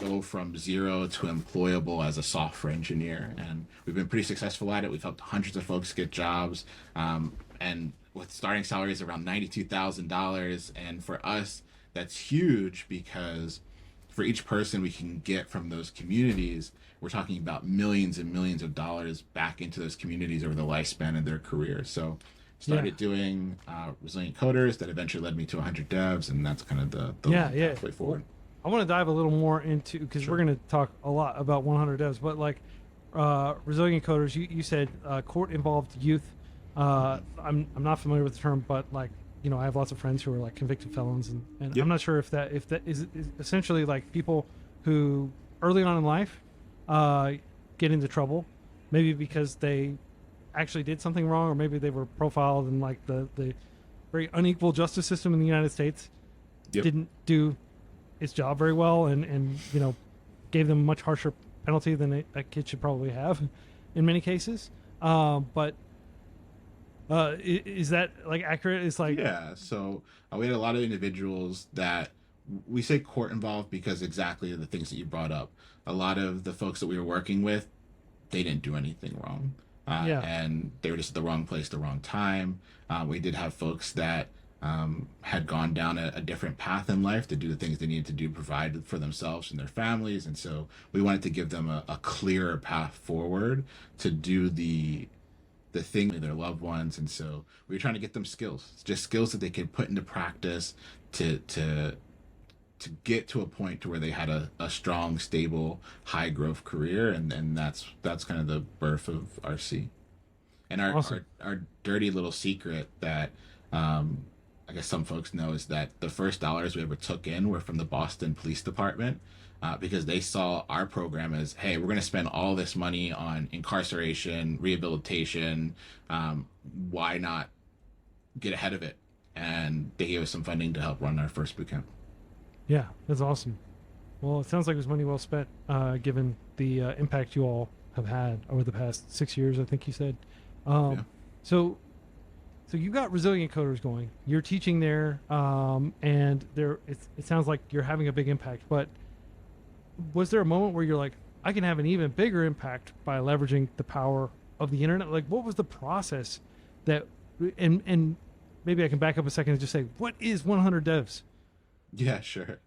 go from zero to employable as a software engineer. And we've been pretty successful at it. We've helped hundreds of folks get jobs, and with starting salaries around $92,000. And for us, that's huge because for each person we can get from those communities, we're talking about millions and millions of dollars back into those communities over the lifespan of their career. So started doing resilient coders that eventually led me to 100 devs, and that's kind of the pathway forward. I want to dive a little more into, because we're going to talk a lot about 100 devs, but like resilient coders, you said court involved youth. I'm not familiar with the term, but like, you know, I have lots of friends who are like convicted felons, and I'm not sure if that is essentially like people who early on in life get into trouble, maybe because they actually did something wrong, or maybe they were profiled, and like the very unequal justice system in the United States didn't do its job very well, and you know, gave them a much harsher penalty than a kid should probably have in many cases. But is that like accurate? It's like, yeah. So we had a lot of individuals that we say court involved because exactly the things that you brought up. A lot of the folks that we were working with, they didn't do anything wrong, and they were just at the wrong place, the wrong time. We did have folks that had gone down a different path in life to do the things they needed to do, provide for themselves and their families. And so we wanted to give them a clearer path forward to do the thing with their loved ones. And so we were trying to get them skills, just skills that they could put into practice to get to a point to where they had a strong, stable, high growth career. And that's kind of the birth of RC. And our dirty little secret that I guess some folks know is that the first dollars we ever took in were from the Boston Police Department, because they saw our program as, hey, we're going to spend all this money on incarceration, rehabilitation. Why not get ahead of it? And they gave us some funding to help run our first boot camp. Yeah, that's awesome. Well, it sounds like it was money well spent, given the impact you all have had over the past 6 years, I think you said. So you got resilient coders going. You're teaching there, and it sounds like you're having a big impact. But was there a moment where you're like, I can have an even bigger impact by leveraging the power of the internet? Like, what was the process that? And maybe I can back up a second and just say, what is 100 Devs? Yeah, sure.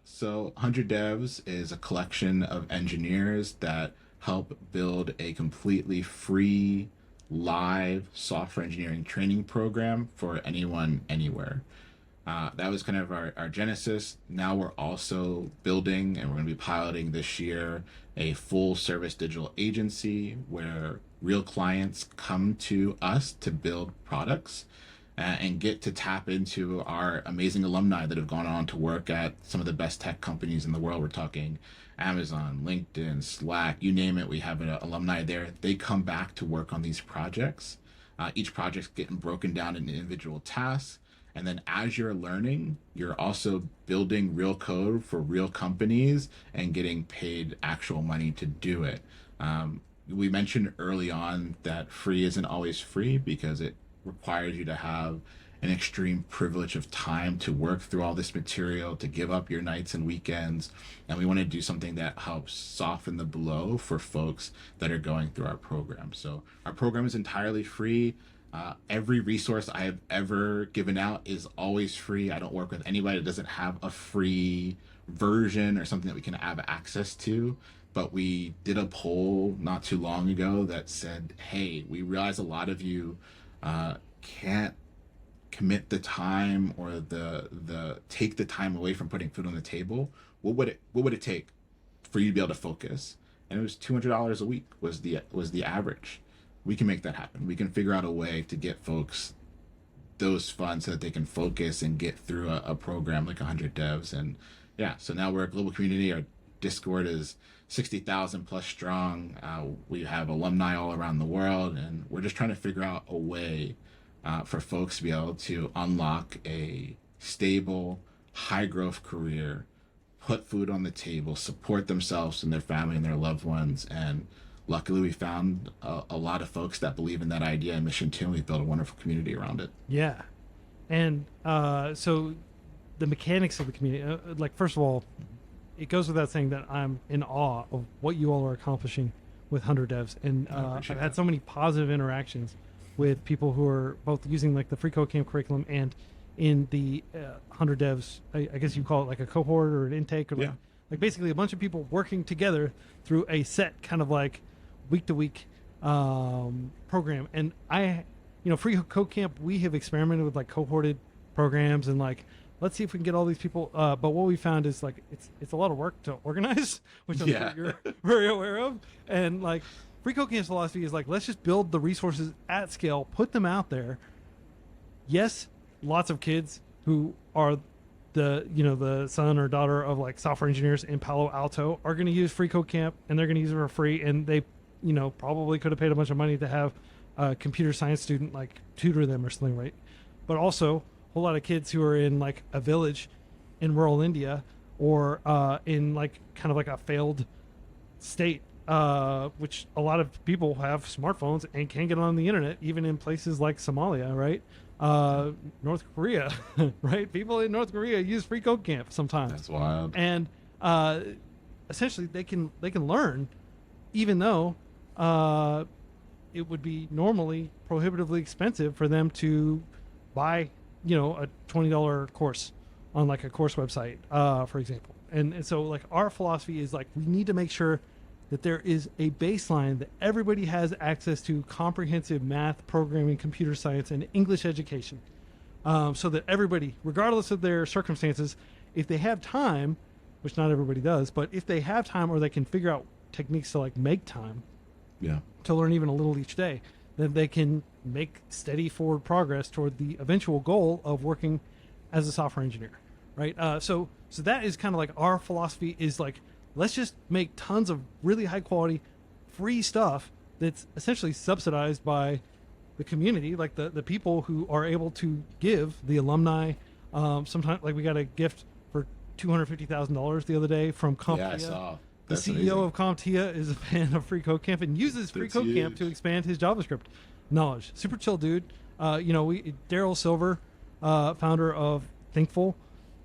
So 100 Devs is a collection of engineers that help build a completely free live software engineering training program for anyone, anywhere. That was kind of our genesis. Now we're also building, and we're going to be piloting this year, a full service digital agency where real clients come to us to build products and get to tap into our amazing alumni that have gone on to work at some of the best tech companies in the world. We're talking Amazon, LinkedIn, Slack, you name it. We have an alumni there. They come back to work on these projects. Each project's getting broken down into individual tasks. And then as you're learning, you're also building real code for real companies and getting paid actual money to do it. We mentioned early on that free isn't always free because it requires you to have an extreme privilege of time to work through all this material, to give up your nights and weekends. And we want to do something that helps soften the blow for folks that are going through our program. So our program is entirely free. Every resource I have ever given out is always free. I don't work with anybody that doesn't have a free version or something that we can have access to. But we did a poll not too long ago that said, hey, we realize a lot of you can't commit the time or the take the time away from putting food on the table. What would it take for you to be able to focus? And it was $200 a week was the average. We can make that happen. We can figure out a way to get folks those funds so that they can focus and get through a program like 100 Devs. And yeah, so now we're a global community. Our Discord is 60,000 plus strong. We have alumni all around the world, and we're just trying to figure out a way for folks to be able to unlock a stable, high growth career, put food on the table, support themselves and their family and their loved ones. And luckily, we found a lot of folks that believe in that idea and mission too, and we've built a wonderful community around it. Yeah. And so the mechanics of the community, like, first of all, it goes without saying that I'm in awe of what you all are accomplishing with 100 Devs. And I've had so many positive interactions with people who are both using like the FreeCodeCamp curriculum and in the 100 Devs, I guess you call it like a cohort or an intake, or like basically a bunch of people working together through a set kind of like week to week program. And FreeCodeCamp, we have experimented with like cohorted programs and like, let's see if we can get all these people. But what we found is like it's a lot of work to organize, which I'm sure you're very aware of. And like FreeCodeCamp's philosophy is like, let's just build the resources at scale, put them out there. Yes, lots of kids who are the son or daughter of like software engineers in Palo Alto are going to use FreeCodeCamp, and they're going to use it for free. And they, probably could have paid a bunch of money to have a computer science student like tutor them or something, right? But also a whole lot of kids who are in like a village in rural India or in like kind of like a failed state, which a lot of people have smartphones and can get on the internet, even in places like Somalia, right? North Korea, right? People in North Korea use FreeCodeCamp sometimes. That's wild. And essentially they can learn, even though it would be normally prohibitively expensive for them to buy, a $20 course on like a course website, for example. And so like our philosophy is like, we need to make sure that there is a baseline that everybody has access to comprehensive math, programming, computer science, and English education. So that everybody, regardless of their circumstances, if they have time, which not everybody does, but if they have time or they can figure out techniques to like make time to learn even a little each day, then they can make steady forward progress toward the eventual goal of working as a software engineer, right? So that is kind of like our philosophy is like, let's just make tons of really high quality free stuff that's essentially subsidized by the community, like the people who are able to give, the alumni. Sometimes like we got a gift for $250,000 the other day from CompTIA. Yeah, I saw. The That's CEO amazing. of CompTIA is a fan of FreeCodeCamp and uses FreeCodeCamp to expand his JavaScript knowledge. Super chill dude. Daryl Silver, founder of Thinkful,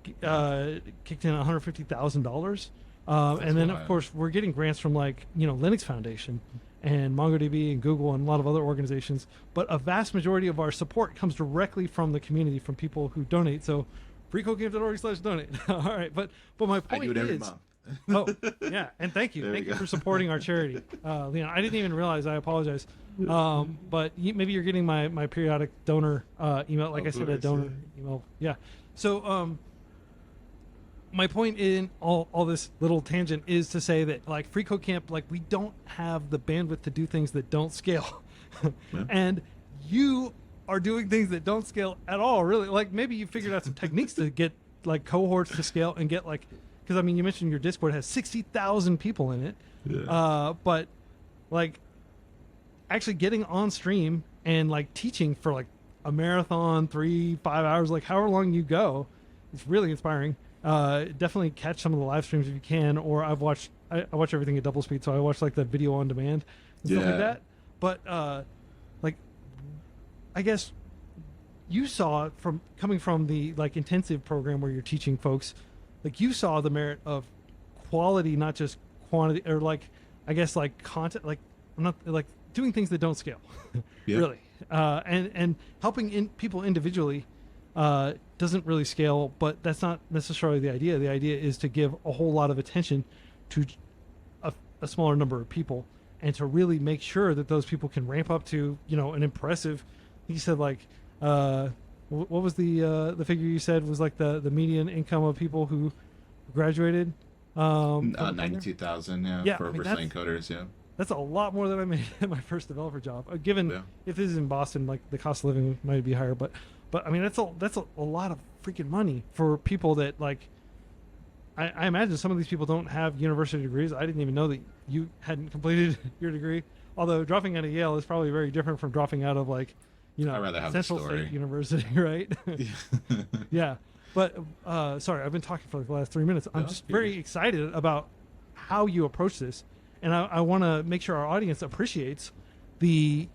kicked in $150,000. And then, of course, we're getting grants from like, Linux Foundation and MongoDB and Google and a lot of other organizations. But a vast majority of our support comes directly from the community, from people who donate. So freeCodeCamp.org/donate. All right. But my point I do it every is, month. oh, yeah. And thank you. There Thank we you go. for supporting our charity. Leon, I didn't even realize. I apologize. But maybe you're getting my periodic donor email. Like I said, a donor email. Yeah. So, my point in all this little tangent is to say that like FreeCodeCamp, like we don't have the bandwidth to do things that don't scale. And you are doing things that don't scale at all, really. Like maybe you figured out some techniques to get like cohorts to scale and get like, because I mean, you mentioned your Discord has 60,000 people in it. Yeah. But like actually getting on stream and like teaching for like a marathon, 3-5 hours, like however long you go, it's really inspiring. Definitely catch some of the live streams if you can, or I watch everything at double speed, so I watch like the video on demand and stuff like that. But like I guess you saw from coming from the like intensive program where you're teaching folks, like you saw the merit of quality, not just quantity, or like I guess like content, like I'm not like doing things that don't scale. Really, and helping people individually doesn't really scale, but that's not necessarily the idea. The idea is to give a whole lot of attention to a smaller number of people, and to really make sure that those people can ramp up to an impressive. He said like what was the figure you said was like the median income of people who graduated? 92,000. For Brazilian coders. That's a lot more than I made at my first developer job. Given if this is in Boston, like the cost of living might be higher, but I mean that's a lot of freaking money for people that like I imagine some of these people don't have university degrees. I didn't even know that you hadn't completed your degree. Although dropping out of Yale is probably very different from dropping out of like, I'd rather have the Central story. State University, right? Yeah. But sorry, I've been talking for like the last 3 minutes. I'm just very excited about how you approach this, and I want to make sure our audience appreciates the,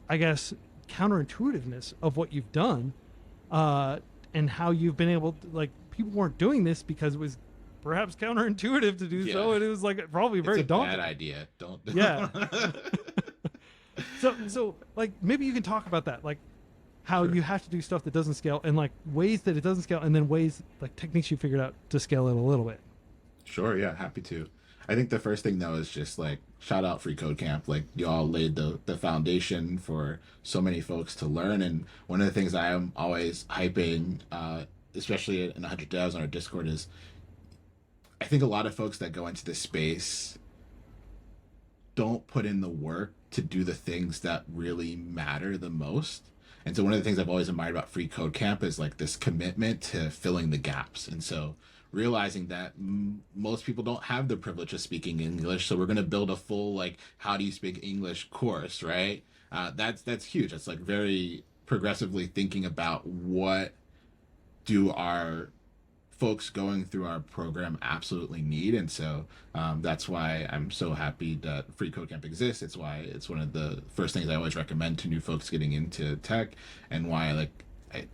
I guess, counterintuitiveness of what you've done, and how you've been able to, like, people weren't doing this because it was perhaps counterintuitive to do so, and it was like probably very daunting. Bad idea. Don't. Yeah. So like maybe you can talk about that, like how you have to do stuff that doesn't scale, and like ways that it doesn't scale, and then ways, like techniques you figured out to scale it a little bit. Sure, yeah, happy to. I think the first thing though is just like shout out Free Code Camp. Like y'all laid the foundation for so many folks to learn, and one of the things I am always hyping, especially in 100 Devs on our Discord, is I think a lot of folks that go into this space don't put in the work to do the things that really matter the most. And so one of the things I've always admired about Free Code Camp is like this commitment to filling the gaps. And so realizing that most people don't have the privilege of speaking English, so we're going to build a full like how do you speak English course, right? That's huge. That's like very progressively thinking about what do our folks going through our program absolutely need. And so that's why I'm so happy that Free Code Camp exists. It's why it's one of the first things I always recommend to new folks getting into tech, and why like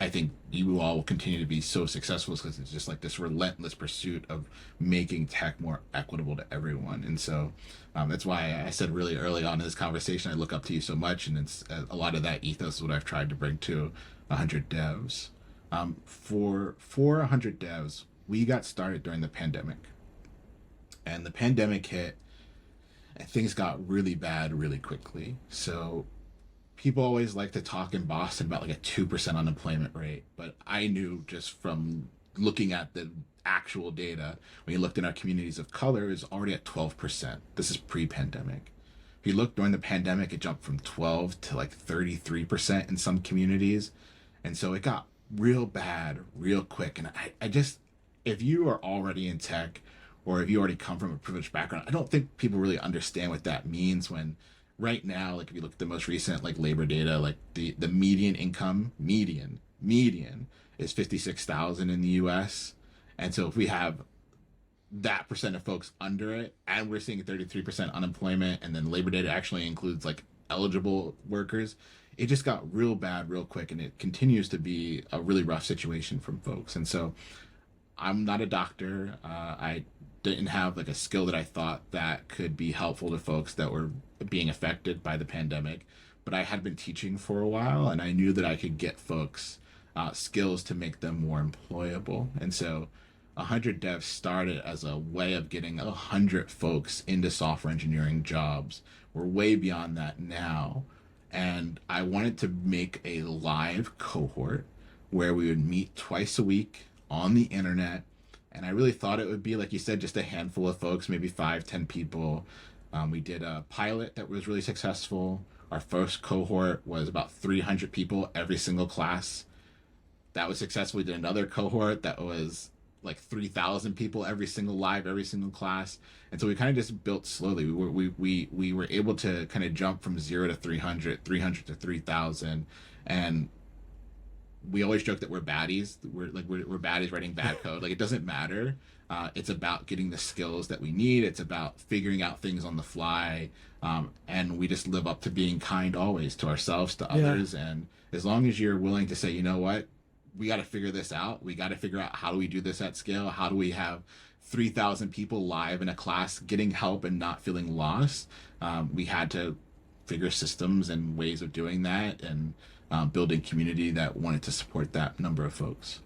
I think you all will continue to be so successful, because it's just like this relentless pursuit of making tech more equitable to everyone. And so that's why I said really early on in this conversation I look up to you so much, and it's a lot of that ethos is what I've tried to bring to 100 Devs. For 100 Devs, we got started during the pandemic, and the pandemic hit and things got really bad really quickly. So people always like to talk in Boston about like a 2% unemployment rate, but I knew just from looking at the actual data, when you looked in our communities of color, is already at 12%. This is pre-pandemic. If you look during the pandemic, it jumped from 12 to like 33% in some communities. And so it got real bad real quick. And I just, if you are already in tech, or if you already come from a privileged background, I don't think people really understand what that means. When right now, like if you look at the most recent like labor data, like the median income, median is 56,000 in the US. And so if we have that percent of folks under it, and we're seeing 33% unemployment, and then labor data actually includes like eligible workers, it just got real bad real quick, and it continues to be a really rough situation from folks. And so I'm not a doctor. I didn't have like a skill that I thought that could be helpful to folks that were being affected by the pandemic, but I had been teaching for a while, and I knew that I could get folks skills to make them more employable. And so 100 Devs started as a way of getting 100 folks into software engineering jobs. We're way beyond that now. And I wanted to make a live cohort where we would meet twice a week on the internet. And I really thought it would be, like you said, just a handful of folks, maybe 5-10 people. We did a pilot that was really successful. Our first cohort was about 300 people every single class. That was successful. We did another cohort that was like 3,000 people every single class. And so we kind of just built slowly. We were able to kind of jump from 0 to 300 to 3,000. And we always joke that we're baddies. We're baddies writing bad code. Like, it doesn't matter. It's about getting the skills that we need. It's about figuring out things on the fly. And we just live up to being kind always to ourselves, to others. And as long as you're willing to say, you know what, we got to figure this out. We got to figure out, how do we do this at scale? How do we have 3,000 people live in a class getting help and not feeling lost? We had to figure systems and ways of doing that, and building community that wanted to support that number of folks.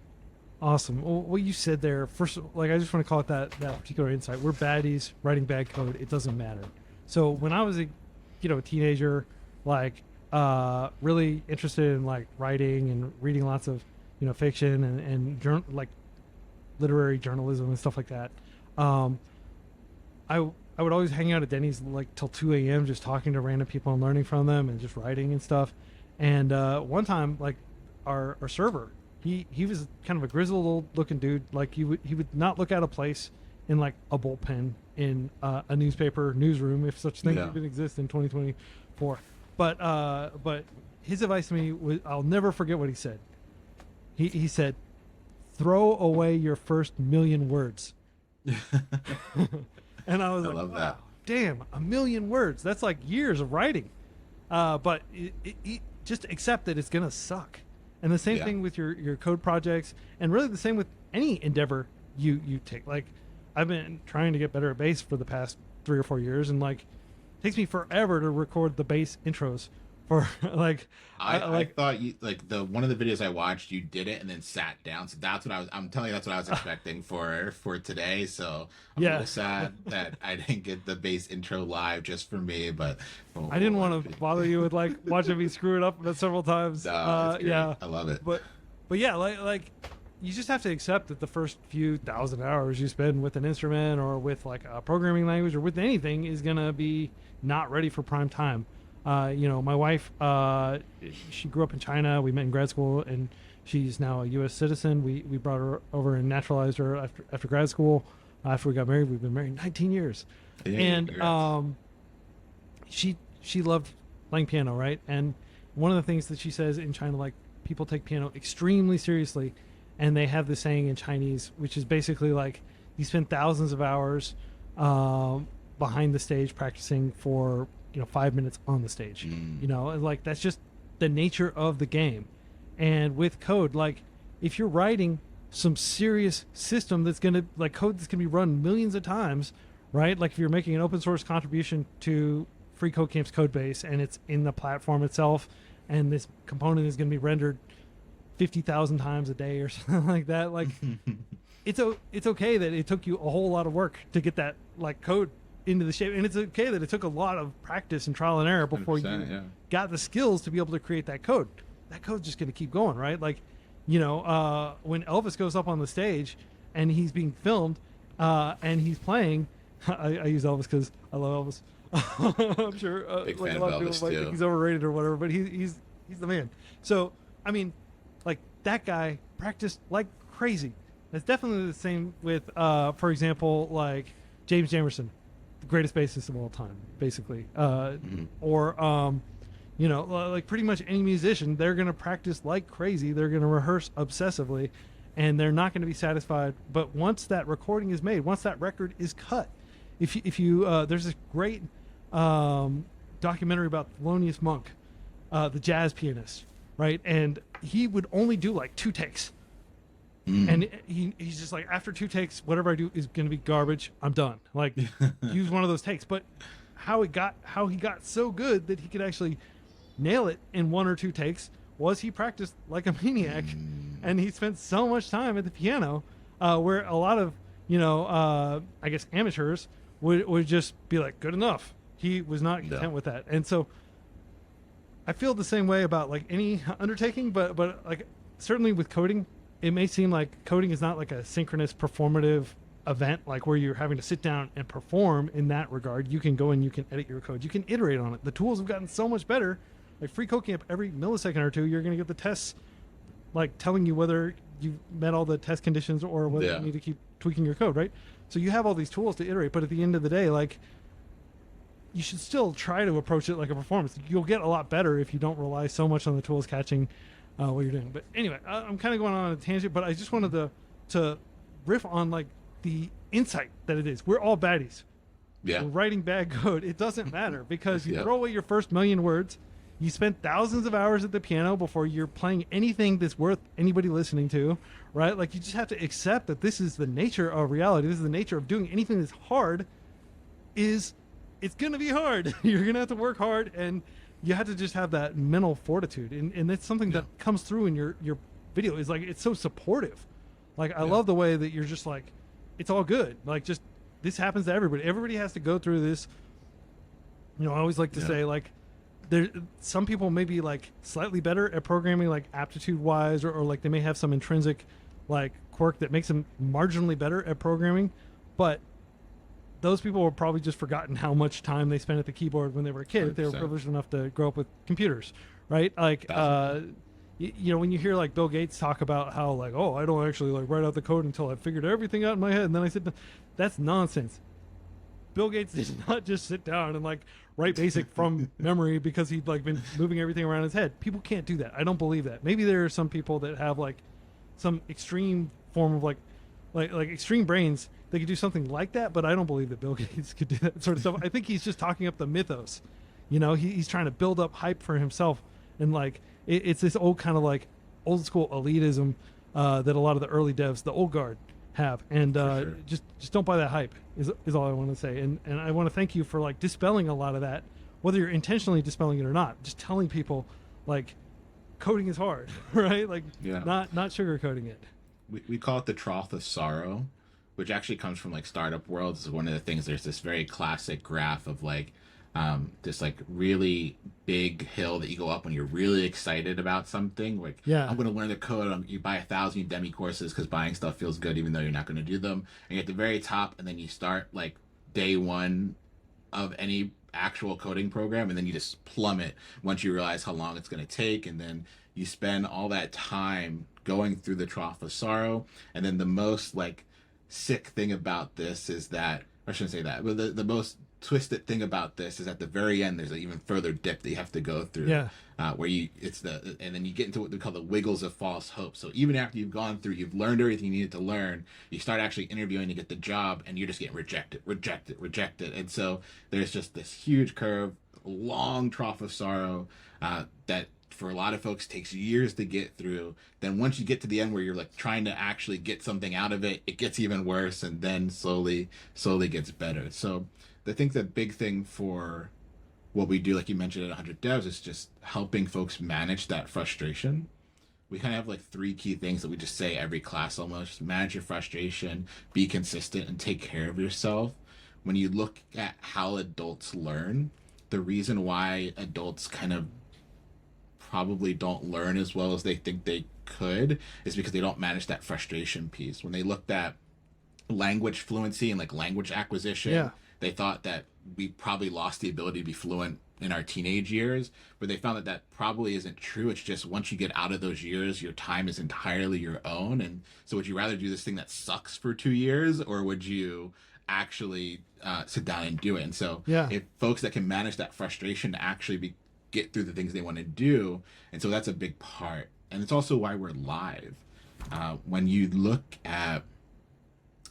Awesome. Well, what you said there, first, like, I just want to call it that particular insight. We're baddies writing bad code. It doesn't matter. So when I was a teenager, like, really interested in like writing and reading lots of, fiction and like literary journalism and stuff like that. I would always hang out at Denny's like till 2 a.m. just talking to random people and learning from them and just writing and stuff. And one time, like, our server, he was kind of a grizzled old looking dude. Like he would not look out of place in like a bullpen in a newspaper newsroom, if such thing even exists in 2024. But his advice to me was, I'll never forget what he said. He said, "Throw away your first million words." And I was like, love wow, that. damn, 1,000,000 words. That's like years of writing. But just accept that it's gonna suck. And the same thing with your code projects, and really the same with any endeavor you take. Like, I've been trying to get better at bass for the past 3 or 4 years, and like, it takes me forever to record the bass intros for like. I thought you like the one of the videos I watched, you did it and then sat down. So that's what I'm telling you, that's what I was expecting for today. So I'm a little sad that I didn't get the bass intro live just for me, but I didn't want to bother you with like watching me screw it up several times. Yeah, I love it. But yeah, like you just have to accept that the first few thousand hours you spend with an instrument or with like a programming language or with anything is gonna be not ready for prime time. My wife, she grew up in China. We met in grad school, and she's now a U.S. citizen. We brought her over and naturalized her after grad school. After we got married, we've been married 19 years. Yeah, and she loved playing piano, right? And one of the things that she says in China, like, people take piano extremely seriously, and they have this saying in Chinese, which is basically like, you spend thousands of hours behind the stage practicing for 5 minutes on the stage. Like, that's just the nature of the game. And with code, like, if you're writing some serious system that's gonna, like, code that's gonna be run millions of times, right? Like, if you're making an open source contribution to freeCodeCamp's code base and it's in the platform itself, and this component is gonna be rendered 50,000 times a day or something like that, like, it's okay that it took you a whole lot of work to get that, like, code into the shape, and it's okay that it took a lot of practice and trial and error before you got the skills to be able to create that code. That code's just going to keep going, right? Like, when Elvis goes up on the stage and he's being filmed and he's playing, I use Elvis because I love Elvis. I'm sure big like fan a lot of of Elvis people might too. think he's overrated or whatever, but he's the man. So I mean, like, that guy practiced like crazy. That's definitely the same with, for example, like James Jamerson, the greatest bassist of all time, basically. Or, like, pretty much any musician, they're going to practice like crazy. They're going to rehearse obsessively, and they're not going to be satisfied. But once that recording is made, once that record is cut, if you there's this great documentary about Thelonious Monk, the jazz pianist, right? And he would only do like 2 takes. And he's just like, after 2 takes, whatever I do is going to be garbage. I'm done. Like, use one of those takes. But how he got so good that he could actually nail it in 1 or 2 takes was he practiced like a maniac, and he spent so much time at the piano, where a lot of I guess amateurs would just be like, good enough. He was not content with that, and so I feel the same way about like any undertaking, but like, certainly with coding, it may seem like coding is not like a synchronous performative event, like where you're having to sit down and perform in that regard. You can go and you can edit your code. You can iterate on it. The tools have gotten so much better. Like, freeCodeCamp, every millisecond or two, you're going to get the tests, like, telling you whether you met all the test conditions or whether you need to keep tweaking your code, right? So you have all these tools to iterate, but at the end of the day, like, you should still try to approach it like a performance. You'll get a lot better if you don't rely so much on the tools catching what you're doing. But anyway, I'm kind of going on a tangent, but I just wanted to riff on, like, the insight that it is. We're all baddies. Yeah. We're writing bad code. It doesn't matter, because you throw away your first million words. You spent thousands of hours at the piano before you're playing anything that's worth anybody listening to, right? Like, you just have to accept that this is the nature of reality. This is the nature of doing anything that's hard. It's going to be hard. You're going to have to work hard, and you have to just have that mental fortitude. And that's something that comes through in your video. Is like, it's so supportive. Like, I love the way that you're just like, it's all good. Like, just, this happens to everybody. Everybody has to go through this. I always like to say, like, some people may be like slightly better at programming, like aptitude wise, or like they may have some intrinsic like quirk that makes them marginally better at programming, but those people were probably just forgotten how much time they spent at the keyboard when they were a kid. 100%. If they were privileged enough to grow up with computers, right? Like, you know, when you hear like Bill Gates talk about how like, oh, I don't actually like write out the code until I figured everything out in my head, and then I sit down. That's nonsense. Bill Gates did not just sit down and like write basic from memory because he'd like been moving everything around his head. People can't do that. I don't believe that. Maybe there are some people that have like some extreme form of like extreme brains. They could do something like that, but I don't believe that Bill Gates could do that sort of stuff. I think he's just talking up the mythos. You know, he's trying to build up hype for himself, and like it's this old kind of like old school elitism that a lot of the early devs, the old guard, have, and sure. just don't buy that hype is all I want to say. And I want to thank you for like dispelling a lot of that, whether you're intentionally dispelling it or not. Just telling people like coding is hard, right? Like not sugarcoating it. We call it the trough of sorrow, which actually comes from like startup world. Is one of the things. There's this very classic graph of like this like really big hill that you go up when you're really excited about something. Like, I'm going to learn the code. You buy 1,000 Udemy courses because buying stuff feels good, even though you're not going to do them. And you're at the very top, and then you start like day one of any actual coding program, and then you just plummet once you realize how long it's going to take, and then you spend all that time going through the trough of sorrow. And then the most like sick thing about this is that, I shouldn't say that, but the most twisted thing about this is at the very end there's an even further dip that you have to go through, where and then you get into what they call the wiggles of false hope. So even after you've gone through, you've learned everything you needed to learn, you start actually interviewing to get the job, and you're just getting rejected. And so there's just this huge curve, long trough of sorrow that for a lot of folks takes years to get through. Then once you get to the end where you're like trying to actually get something out of it, it gets even worse, and then slowly gets better. So I think the big thing for what we do, like you mentioned at 100 Devs, is just helping folks manage that frustration. We kind of have like 3 key things that we just say every class almost. Manage your frustration, be consistent, and take care of yourself. When you look at how adults learn, the reason why adults kind of probably don't learn as well as they think they could is because they don't manage that frustration piece. When they looked at language fluency and like language acquisition, they thought that we probably lost the ability to be fluent in our teenage years, but they found that that probably isn't true. It's just once you get out of those years, your time is entirely your own. And so would you rather do this thing that sucks for 2 years, or would you actually sit down and do it? And so if folks that can manage that frustration to actually get through the things they want to do, and so that's a big part. And it's also why we're live. When you look at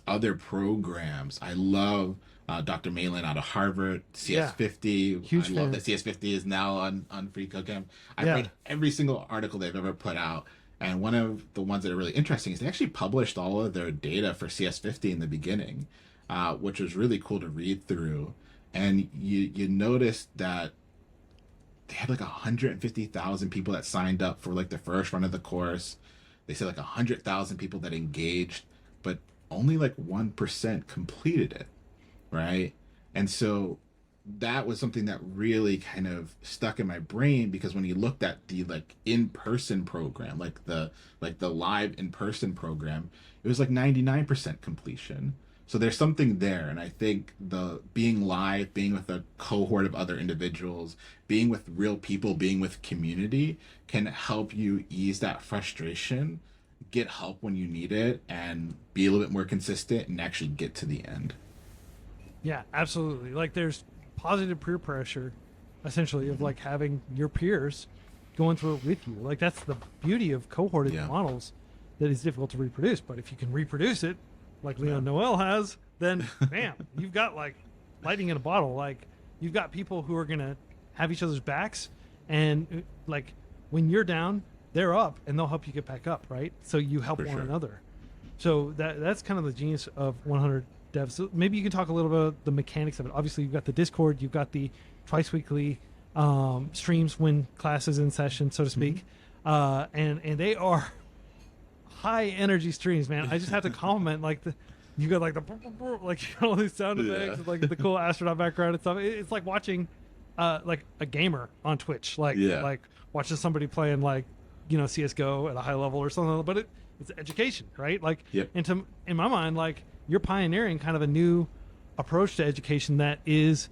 other programs, I love Dr. Malin out of Harvard, CS50. Huge I love that CS50 is now on FreeCodeCamp. I've read every single article they've ever put out. And one of the ones that are really interesting is they actually published all of their data for CS50 in the beginning, which was really cool to read through. And you notice that they had like 150,000 people that signed up for like the first run of the course. They said like 100,000 people that engaged, but only like 1% completed it, right? And so that was something that really kind of stuck in my brain, because when you looked at the like in-person program, like the live in-person program, it was like 99% completion. So there's something there. And I think the being live, being with a cohort of other individuals, being with real people, being with community can help you ease that frustration, get help when you need it, and be a little bit more consistent and actually get to the end. Yeah, absolutely. Like there's positive peer pressure, essentially, of like having your peers going through it with you. Like that's the beauty of cohorted models that is difficult to reproduce. But if you can reproduce it, like Leon Noel has, then bam, you've got like lightning in a bottle. Like you've got people who are gonna have each other's backs, and like when you're down, they're up, and they'll help you get back up, right? So you help one another. So that's kind of the genius of 100 Devs. So maybe you can talk a little bit about the mechanics of it. Obviously, you've got the Discord, you've got the twice weekly streams when class is in session, so to speak, and they are high energy streams, man. I just have to compliment like you got like the like you got all these sound effects, and, like the cool astronaut background and stuff. It's like watching like a gamer on Twitch, like watching somebody playing like CS:GO at a high level or something. But it's education, right? Like, and in my mind, like you're pioneering kind of a new approach to education that is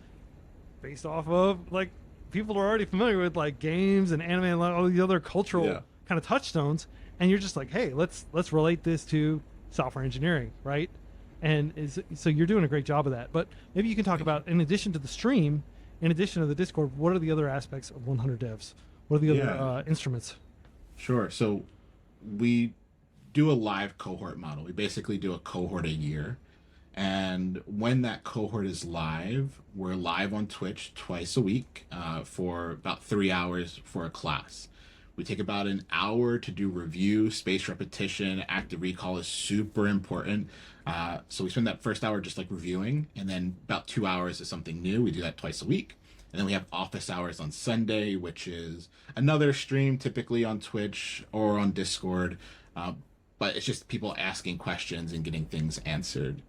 based off of like people are already familiar with like games and anime and like all the other cultural kind of touchstones, and you're just like, hey, let's relate this to software engineering, right? So you're doing a great job of that. But maybe you can talk about, in addition to the stream, in addition to the Discord, what are the other aspects of 100 Devs? What are the other instruments? Sure. So we do a live cohort model. We basically do a cohort a year. And when that cohort is live, we're live on Twitch twice a week for about 3 hours for a class. We take about an hour to do review, space repetition, active recall is super important. So we spend that first hour just like reviewing, and then about 2 hours is something new. We do that twice a week. And then we have office hours on Sunday, which is another stream, typically on Twitch or on Discord. But it's just people asking questions and getting things answered.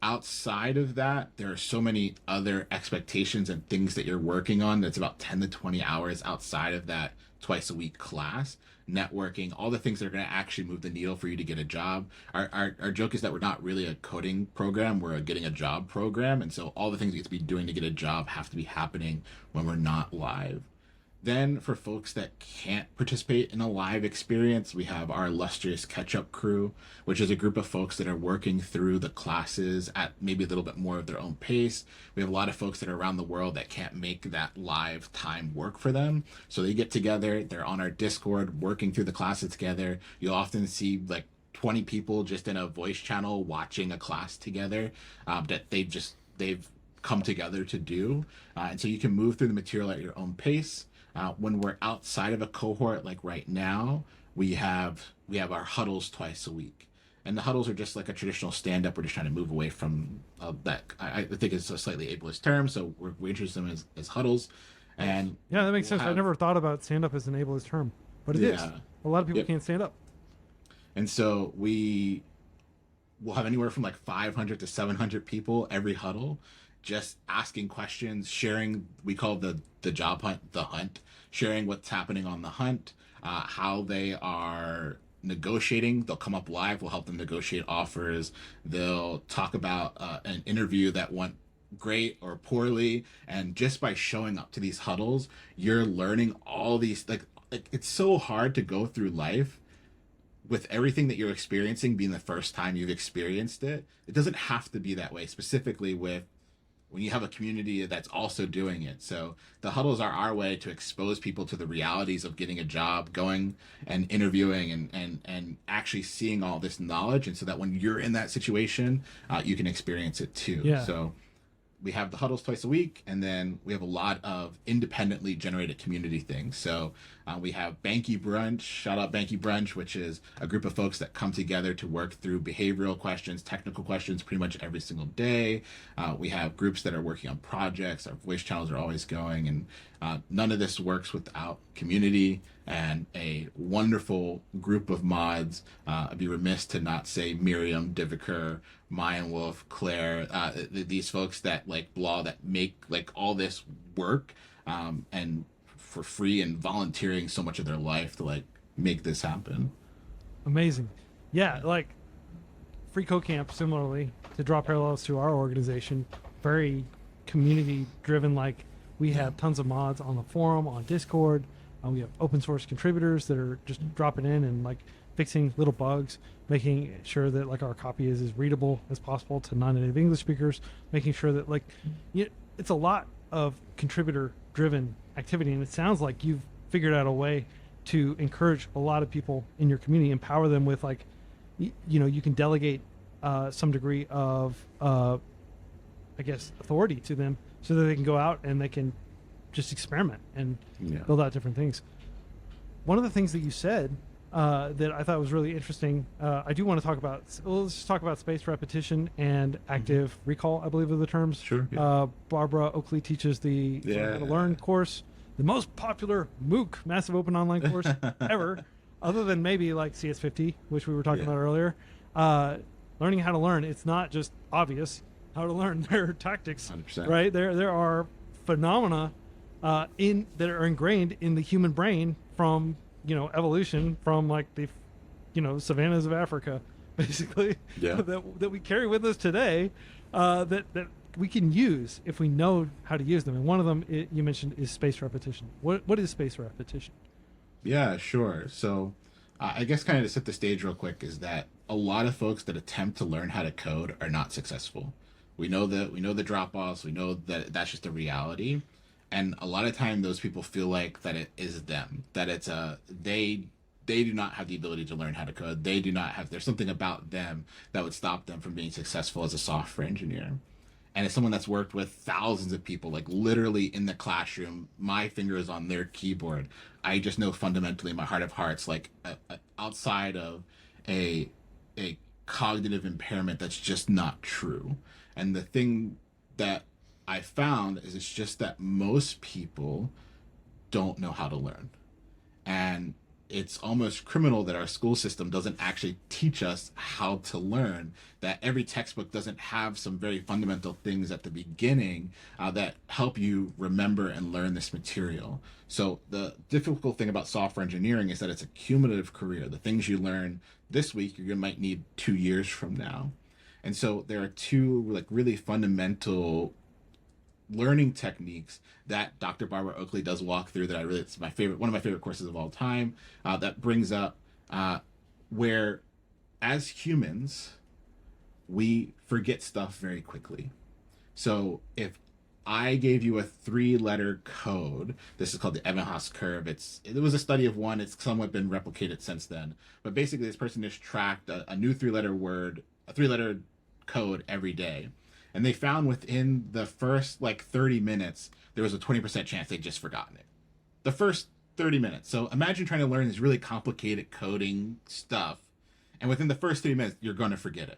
Outside of that, there are so many other expectations and things that you're working on. That's about 10 to 20 hours outside of that twice a week class. Networking, all the things that are going to actually move the needle for you to get a job. Our joke is that we're not really a coding program, we're a getting a job program. And so all the things we get to be doing to get a job have to be happening when we're not live. Then for folks that can't participate in a live experience, we have our illustrious catch-up crew, which is a group of folks that are working through the classes at maybe a little bit more of their own pace. We have a lot of folks that are around the world that can't make that live time work for them. So they get together, they're on our Discord working through the classes together. You'll often see like 20 people just in a voice channel watching a class together that they've come together to do. And so you can move through the material at your own pace. When we're outside of a cohort, like right now, we have our huddles twice a week, and the huddles are just like a traditional stand-up. We're just trying to move away from that. I think it's a slightly ableist term, so we introduce them as huddles. And yeah, that makes sense. I never thought about stand-up as an ableist term, but it is. A lot of people can't stand up, and so we'll have anywhere from like 500 to 700 people every huddle, just asking questions, sharing. We call the job hunt the hunt, sharing what's happening on the hunt, how they are negotiating. They'll come up live, we'll help them negotiate offers. They'll talk about an interview that went great or poorly, and just by showing up to these huddles, you're learning all these like it's so hard to go through life with everything that you're experiencing being the first time you've experienced it. It doesn't have to be that way, specifically with when you have a community that's also doing it. So the huddles are our way to expose people to the realities of getting a job, going and interviewing and actually seeing all this knowledge. And so that when you're in that situation, you can experience it too. Yeah. So we have the huddles twice a week, and then we have a lot of independently generated community things. So we have Banky Brunch, shout out Banky Brunch, which is a group of folks that come together to work through behavioral questions, technical questions pretty much every single day. We have groups that are working on projects. Our voice channels are always going, and none of this works without community and a wonderful group of mods. I'd be remiss to not say Miriam, Diviker, Mayan Wolf, Claire, these folks that like Blah that make like all this work and for free and volunteering so much of their life to like make this happen. Amazing. Yeah, like freeCodeCamp, similarly, to draw parallels to our organization, very community driven. Like we have tons of mods on the forum, on Discord. We have open source contributors that are just dropping in and like fixing little bugs, making sure that like our copy is as readable as possible to non-native English speakers, making sure that like it's a lot of contributor driven activity, and it sounds like you've figured out a way to encourage a lot of people in your community, empower them with like you can delegate some degree of I guess authority to them so that they can go out and they can just experiment and build out different things. One of the things that you said that I thought was really interesting, I do want to talk about, let's just talk about space repetition and active recall, I believe are the terms. Sure. Yeah. Barbara Oakley teaches the How to Learn course, the most popular MOOC, massive open online course ever, other than maybe like CS50, which we were talking about earlier. Learning how to learn, it's not just obvious how to learn. There are tactics, 100%. right? There are phenomena that are ingrained in the human brain from evolution, from like the savannas of Africa, basically, that we carry with us today, that we can use if we know how to use them. And one of them you mentioned is space repetition. What is space repetition? Yeah, sure. So, I guess kind of to set the stage real quick is that a lot of folks that attempt to learn how to code are not successful. We know the drop-offs, we know that that's just a reality. And a lot of time those people feel like that it is them, that it's they do not have the ability to learn how to code. They do not have there's something about them that would stop them from being successful as a software engineer. And as someone that's worked with thousands of people, like literally in the classroom, my finger is on their keyboard. I just know fundamentally in my heart of hearts, like outside of a a cognitive impairment, that's just not true. And the thing that I found is it's just that most people don't know how to learn. And it's almost criminal that our school system doesn't actually teach us how to learn, that every textbook doesn't have some very fundamental things at the beginning that help you remember and learn this material. So the difficult thing about software engineering is that it's a cumulative career. The things you learn this week you might need 2 years from now. And so there are two like really fundamental learning techniques that Dr. Barbara Oakley does walk through that I really, it's my favorite, one of my favorite courses of all time, that brings up where as humans, we forget stuff very quickly. So if I gave you a 3-letter code, this is called the Ebbinghaus curve. It was a study of one. It's somewhat been replicated since then. But basically, this person just tracked a new 3-letter word, a 3-letter code every day. And they found within the first like 30 minutes, there was a 20% chance they'd just forgotten it. The first 30 minutes. So imagine trying to learn this really complicated coding stuff. And within the first 3 minutes, you're going to forget it.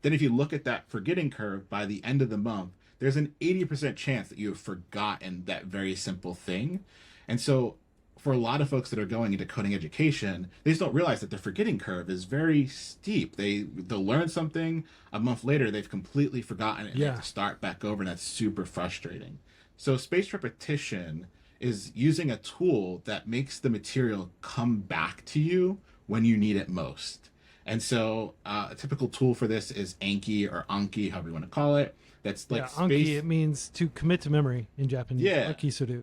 Then if you look at that forgetting curve by the end of the month, there's an 80% chance that you have forgotten that very simple thing. And so for a lot of folks that are going into coding education, they just don't realize that the forgetting curve is very steep. They'll learn something, a month later they've completely forgotten it and they have to start back over, and that's super frustrating. So spaced repetition is using a tool that makes the material come back to you when you need it most. And so a typical tool for this is Anki or Anki, however you want to call it. That's like Anki, it means to commit to memory in Japanese. Yeah. Akisuru.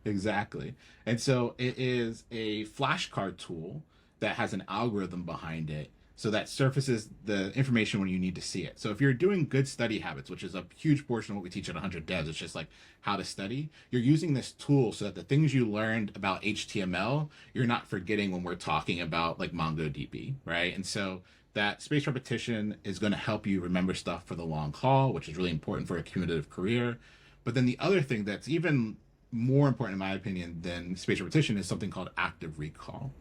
Exactly. And so it is a flashcard tool that has an algorithm behind it so that surfaces the information when you need to see it. So if you're doing good study habits, which is a huge portion of what we teach at 100 Devs, it's just like how to study, you're using this tool so that the things you learned about HTML, you're not forgetting when we're talking about like MongoDB, right? And so that spaced repetition is going to help you remember stuff for the long haul, which is really important for a cumulative career. But then the other thing that's even more important in my opinion than spaced repetition is something called active recall.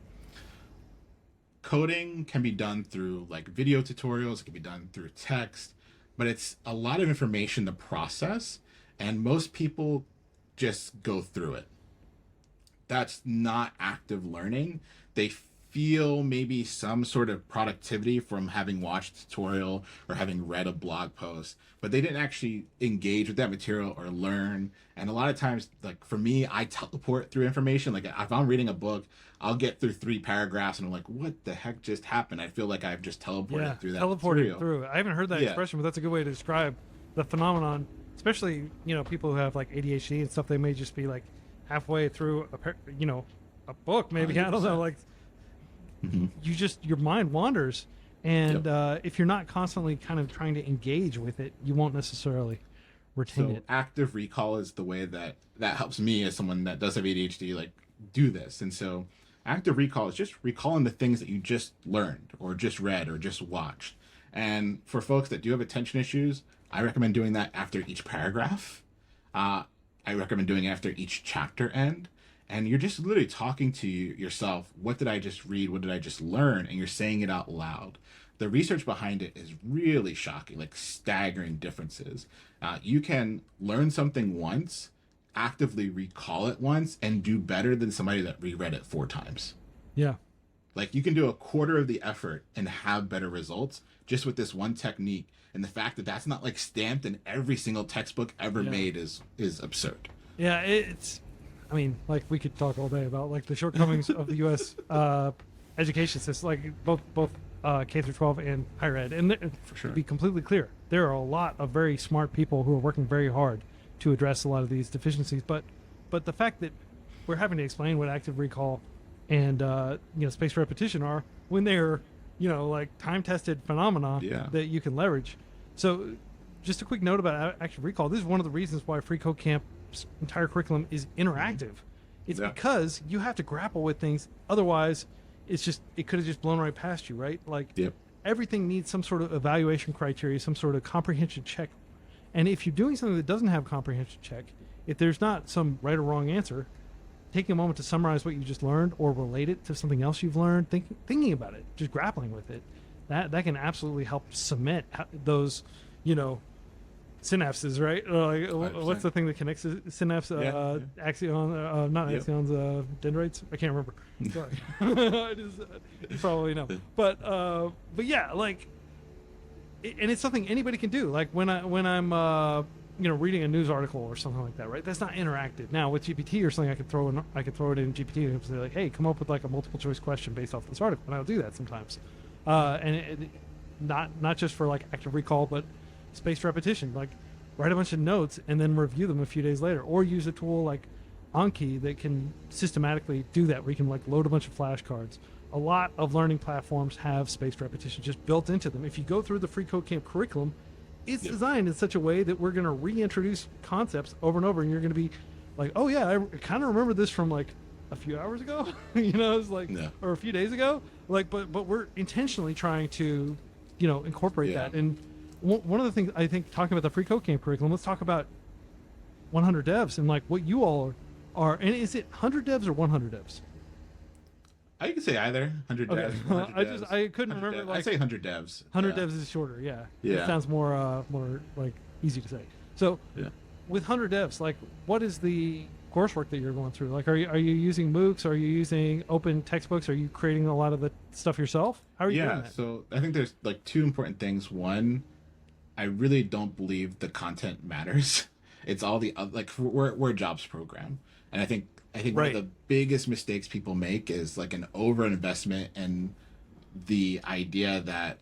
Coding can be done through like video tutorials, it can be done through text, but it's a lot of information to process, and most people just go through it. That's not active learning. They feel maybe some sort of productivity from having watched a tutorial or having read a blog post, but they didn't actually engage with that material or learn. And a lot of times, like for me, I teleport through information. Like if I'm reading a book, I'll get through 3 paragraphs and I'm like, what the heck just happened? I feel like I've just teleported through that material. Through. I haven't heard that expression, but that's a good way to describe the phenomenon. Especially, people who have like ADHD and stuff, they may just be like halfway through a book, maybe. 100%. I don't know, like your mind wanders, and if you're not constantly kind of trying to engage with it, you won't necessarily retain it. Active recall is the way that helps me as someone that does have ADHD like do this. And so active recall is just recalling the things that you just learned or just read or just watched. And for folks that do have attention issues, I recommend doing that after each paragraph. I recommend doing it after each chapter end. And you're just literally talking to yourself. What did I just read? What did I just learn? And you're saying it out loud. The research behind it is really shocking, like staggering differences. You can learn something once, actively recall it once, and do better than somebody that reread it 4 times. Yeah. Like you can do a quarter of the effort and have better results just with this one technique. And the fact that that's not like stamped in every single textbook ever made is absurd. Yeah, I mean, like we could talk all day about like the shortcomings of the U.S. Education system, like both K through 12 and higher ed. And For sure. to be completely clear, there are a lot of very smart people who are working very hard to address a lot of these deficiencies. But the fact that we're having to explain what active recall and spaced repetition are, when they're like time-tested phenomena Yeah. that you can leverage. So just a quick note about active recall. This is one of the reasons why FreeCodeCamp's entire curriculum is interactive. It's Yeah. because you have to grapple with things. Otherwise, it could have just blown right past you, right? Like Yep. everything needs some sort of evaluation criteria, some sort of comprehension check. And if you're doing something that doesn't have comprehension check, if there's not some right or wrong answer, taking a moment to summarize what you just learned or relate it to something else you've learned, thinking about it, just grappling with it, that can absolutely help cement those, synapses, right? Like, what's the thing that connects the synapse? Axion, not Yep. axions, dendrites. I can't remember. Sorry, you probably know. But yeah, like, and it's something anybody can do. Like when I'm reading a news article or something like that, right? That's not interactive. Now with GPT or something, I could throw it in GPT and say like, hey, come up with like a multiple choice question based off this article, and I'll do that sometimes. And not just for like active recall, but spaced repetition. Like write a bunch of notes and then review them a few days later, or use a tool like Anki that can systematically do that, where you can like load a bunch of flashcards. A lot of learning platforms have spaced repetition just built into them. If you go through the FreeCodeCamp curriculum, it's designed in such a way that we're going to reintroduce concepts over and over, and you're going to be like, oh yeah, I kind of remember this from like a few hours ago, it's like, or a few days ago, like, but we're intentionally trying to, incorporate that. And one of the things I think, talking about the FreeCodeCamp curriculum, let's talk about 100 devs and like what you all are. And is it 100 devs or 100 devs? I can say either 100 devs. 100 devs. I couldn't remember. Like, I say 100 devs. 100 devs is shorter. Yeah. Yeah. It sounds more like easy to say. So with 100 devs, like what is the coursework that you're going through? Like, are you using MOOCs? Are you using open textbooks? Are you creating a lot of the stuff yourself? How are you doing that? So I think there's like two important things. One, I really don't believe the content matters. It's all the other, like we're a jobs program, and I think one of the biggest mistakes people make is like an overinvestment in the idea that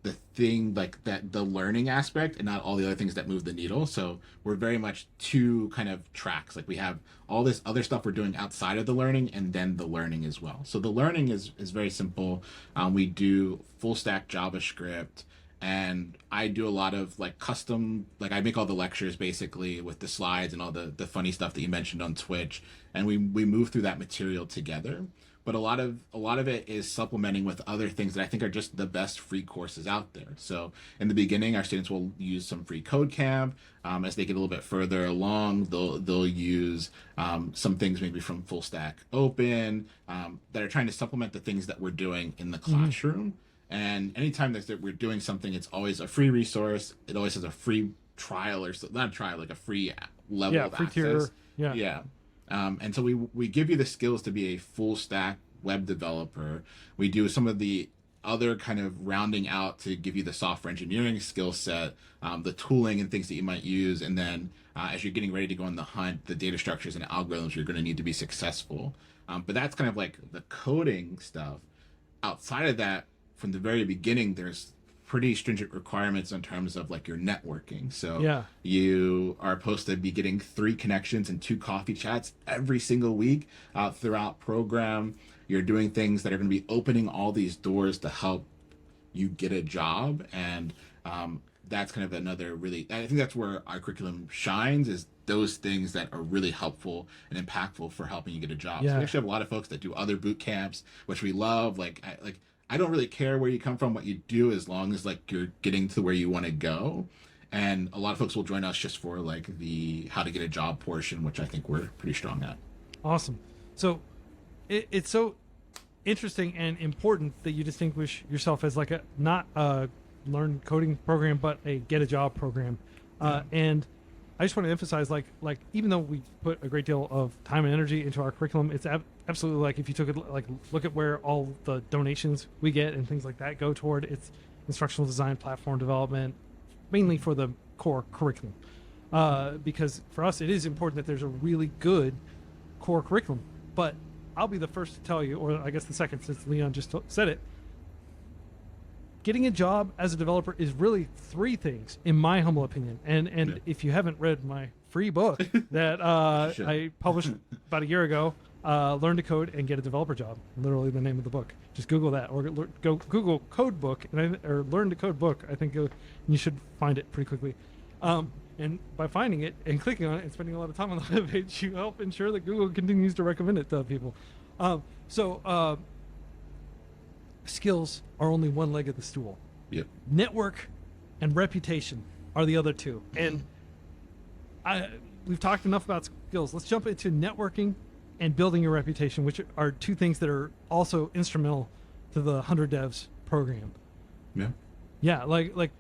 the thing like that the learning aspect and not all the other things that move the needle. So we're very much two kind of tracks. Like we have all this other stuff we're doing outside of the learning, and then the learning as well. So the learning is very simple. We do full stack JavaScript, and I do a lot of like custom, like I make all the lectures basically with the slides and all the funny stuff that you mentioned on Twitch, and we move through that material together. But a lot of it is supplementing with other things that I think are just the best free courses out there. So in the beginning, our students will use some free CodeCamp. As they get a little bit further along, they'll use some things maybe from Full Stack Open that are trying to supplement the things that we're doing in the classroom. And anytime that we're doing something, it's always a free resource. It always has a free trial, or not a trial, like a free level of free access. Tier. And so we give you the skills to be a full stack web developer. We do some of the other kind of rounding out to give you the software engineering skill set, the tooling and things that you might use. And then as you're getting ready to go on the hunt, the data structures and algorithms you're going to need to be successful. But that's kind of like the coding stuff. Outside of that, from the very beginning, there's pretty stringent requirements in terms of like your networking. So you are supposed to be getting 3 connections and 2 coffee chats every single week throughout program. You're doing things that are going to be opening all these doors to help you get a job. And that's kind of another really, I think that's where our curriculum shines, is those things that are really helpful and impactful for helping you get a job. So we actually have a lot of folks that do other boot camps, which we love. I don't really care where you come from, what you do, as long as like you're getting to where you want to go. And a lot of folks will join us just for like the how to get a job portion, which I think we're pretty strong at. Awesome. So it's so interesting and important that you distinguish yourself as like not a learn coding program, but a get a job program. And I just want to emphasize, like even though we put a great deal of time and energy into our curriculum, it's absolutely like if you took it, like look at where all the donations we get and things like that go toward, it's instructional design, platform development, mainly for the core curriculum. Because for us, it is important that there's a really good core curriculum. But I'll be the first to tell you, or I guess the second, since Leon just said it, getting a job as a developer is really 3 things, in my humble opinion. And if you haven't read my free book that I published about a year ago, Learn to Code and Get a Developer Job. Literally the name of the book. Just Google that, or go Google Code Book or Learn to Code book. I think you should find it pretty quickly. And by finding it and clicking on it and spending a lot of time on the webpage, you help ensure that Google continues to recommend it to people. Skills are only one leg of the stool. Yep. Network and reputation are the other two. And we've talked enough about skills. Let's jump into networking and building your reputation, which are two things that are also instrumental to the 100 Devs program. Yeah. Yeah, like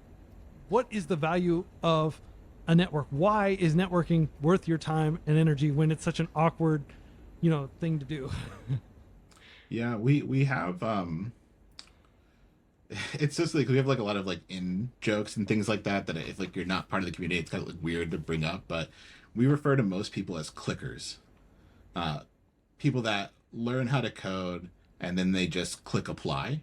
what is the value of a network? Why is networking worth your time and energy when it's such an awkward, thing to do? Yeah, we have it's just like we have like a lot of like in jokes and things like that if like you're not part of the community, it's kind of like weird to bring up, but we refer to most people as clickers. People that learn how to code and then they just click apply.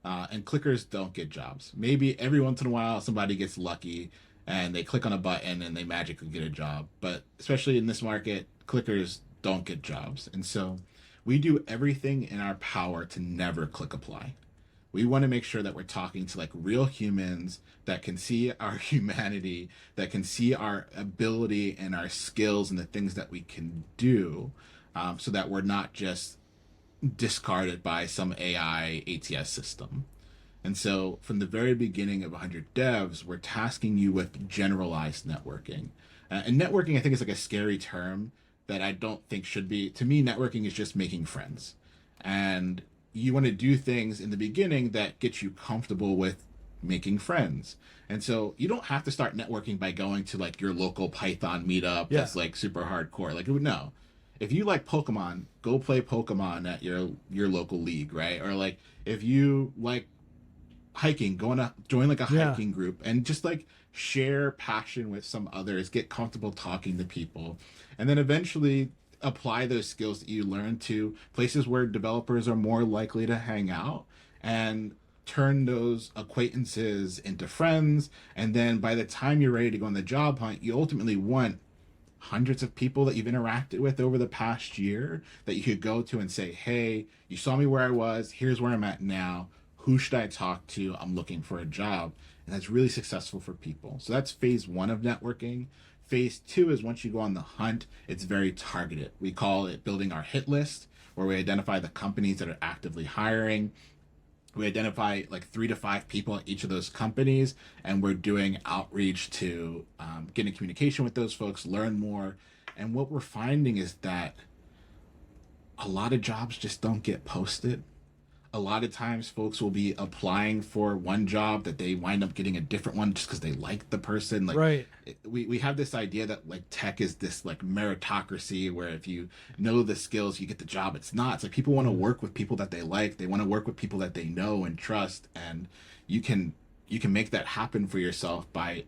And clickers don't get jobs. Maybe every once in a while somebody gets lucky and they click on a button and they magically get a job. But especially in this market, clickers don't get jobs. And so we do everything in our power to never click apply. We want to make sure that we're talking to like real humans that can see our humanity, that can see our ability and our skills and the things that we can do, so that we're not just discarded by some AI ATS system. And so from the very beginning of 100 Devs, we're tasking you with generalized networking. And networking, I think, is like a scary term that I don't think should be. To me, networking is just making friends. And you want to do things in the beginning that get you comfortable with making friends. And so you don't have to start networking by going to like your local Python meetup that's like super hardcore. Like, no. If you like Pokemon, go play Pokemon at your local league, right? Or like if you like hiking, join like a hiking group and just like share passion with some others, get comfortable talking to people, and then eventually apply those skills that you learn to places where developers are more likely to hang out, and turn those acquaintances into friends. And then by the time you're ready to go on the job hunt, you ultimately want hundreds of people that you've interacted with over the past year that you could go to and say, hey, you saw me where I was, here's where I'm at now, who should I talk to? I'm looking for a job. And that's really successful for people. So that's phase one of networking. Phase two is once you go on the hunt, it's very targeted. We call it building our hit list, where we identify the companies that are actively hiring. We identify like 3 to 5 people at each of those companies, and we're doing outreach to get in communication with those folks, learn more. And what we're finding is that a lot of jobs just don't get posted. A lot of times folks will be applying for one job that they wind up getting a different one just because they like the person. Like, right. We have this idea that like tech is this like meritocracy where if you know the skills, you get the job. It's not. It's like people want to work with people that they like. They want to work with people that they know and trust. And you can make that happen for yourself by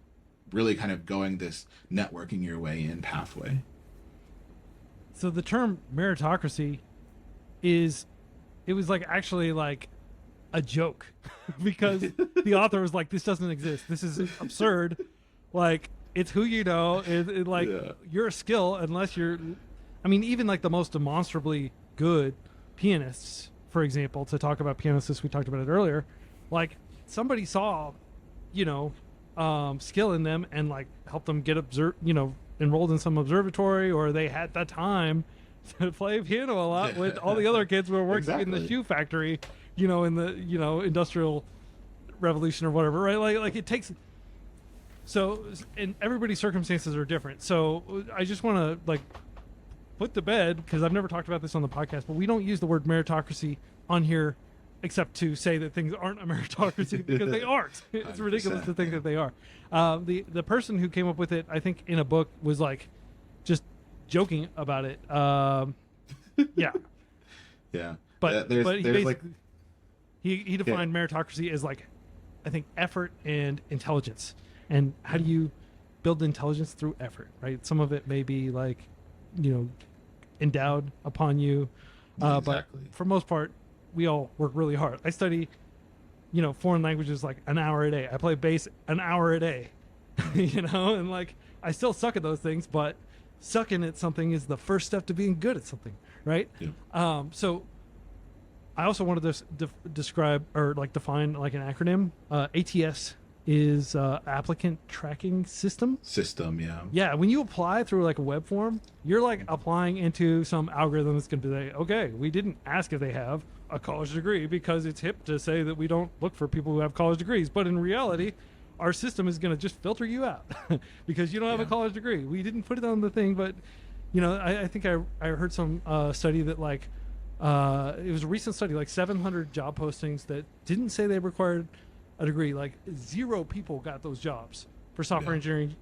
really kind of going this networking your way in pathway. So the term meritocracy it was like actually like a joke because the author was like, this doesn't exist. This is absurd. Like, it's who you know. You're a skill unless you're, I mean, even like the most demonstrably good pianists, for example, to talk about pianists as we talked about it earlier, like somebody saw, skill in them and like helped them get enrolled in some observatory, or they had the time to play piano a lot with all the other kids who were working in the shoe factory, in the, industrial revolution or whatever, right? Like it takes, so, and everybody's circumstances are different. So I just want to like put to bed, because I've never talked about this on the podcast, but we don't use the word meritocracy on here except to say that things aren't a meritocracy, because they aren't. It's ridiculous to think that they are. The person who came up with it, I think in a book, was like just joking about it. Yeah. But he defined meritocracy as like, I think, effort and intelligence. And how do you build intelligence? Through effort, right? Some of it may be like, endowed upon you. But for most part, we all work really hard. I study, foreign languages like an hour a day. I play bass an hour a day, and like I still suck at those things, but sucking at something is the first step to being good at something, right? Yeah. So I also wanted to describe or like define like an acronym. ATS is applicant tracking system. System, yeah. Yeah, when you apply through like a web form, you're like applying into some algorithm that's going to be like, okay, we didn't ask if they have a college degree because it's hip to say that we don't look for people who have college degrees. But in reality, our system is going to just filter you out because you don't have a Yeah. college degree. We didn't put it on the thing, but you know, I think I heard some study that like it was a recent study, like 700 job postings that didn't say they required a degree. Like 0 people got those jobs for software Yeah. engineering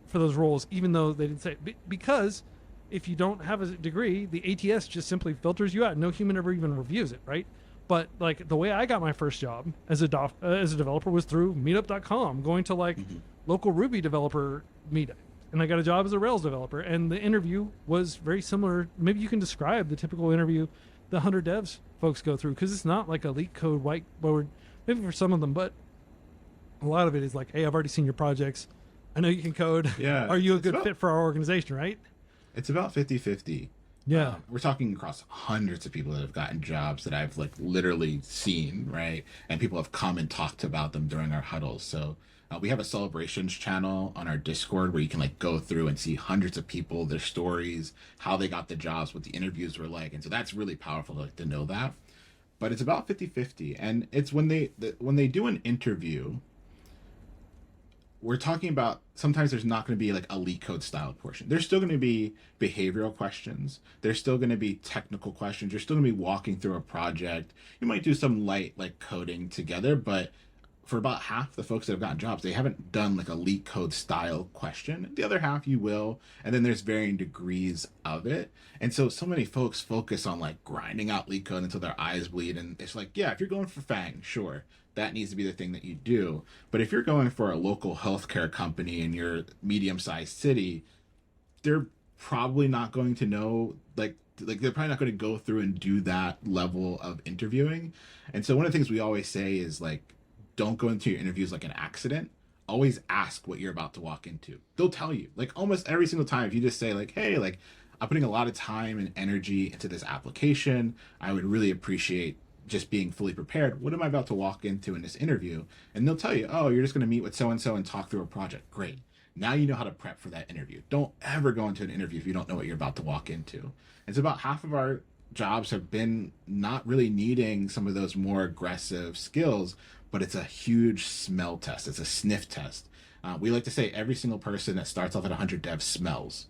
for those roles, even though they didn't say because if you don't have a degree, the ATS just simply filters you out. No human ever even reviews it, right? But like the way I got my first job as a developer was through Meetup.com, going to like local Ruby developer meetup, and I got a job as a Rails developer. And the interview was very similar. Maybe you can describe the typical interview the 100 devs folks go through, because it's not like a leak code whiteboard, maybe for some of them, but a lot of it is like, hey, I've already seen your projects. I know you can code. Yeah. Are you a It's good about- fit for our organization, right? It's about 50-50. Yeah. We're talking across hundreds of people that have gotten jobs that I've like literally seen, right? And people have come and talked about them during our huddles. So we have a celebrations channel on our Discord where you can like go through and see hundreds of people, their stories, how they got the jobs, what the interviews were like. And so that's really powerful to know that. But it's about 50-50. And it's when they do an interview, we're talking about sometimes there's not going to be like a leak code style portion. There's still going to be behavioral questions. There's still going to be technical questions. You're still going to be walking through a project. You might do some light like coding together, but for about half the folks that have gotten jobs, they haven't done like a leak code style question. The other half you will, and then there's varying degrees of it. And so many folks focus on like grinding out leak code until their eyes bleed. And it's like, yeah, if you're going for FANG, sure, that needs to be the thing that you do. But if you're going for a local healthcare company in your medium-sized city, they're probably not going to know like they're probably not going to go through and do that level of interviewing. And so one of the things we always say is like, don't go into your interviews like an accident. Always ask what you're about to walk into. They'll tell you. Like almost every single time, if you just say like, hey, like I'm putting a lot of time and energy into this application, I would really appreciate just being fully prepared. What am I about to walk into in this interview? And they'll tell you, oh, you're just going to meet with so-and-so and talk through a project. Great. Now you know how to prep for that interview. Don't ever go into an interview if you don't know what you're about to walk into. It's about half of our jobs have been not really needing some of those more aggressive skills, but it's a huge smell test. It's a sniff test. We like to say every single person that starts off at 100 devs smells.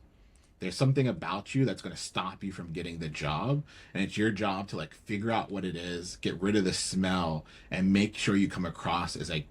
There's something about you that's going to stop you from getting the job, and it's your job to like figure out what it is, get rid of the smell, and make sure you come across as a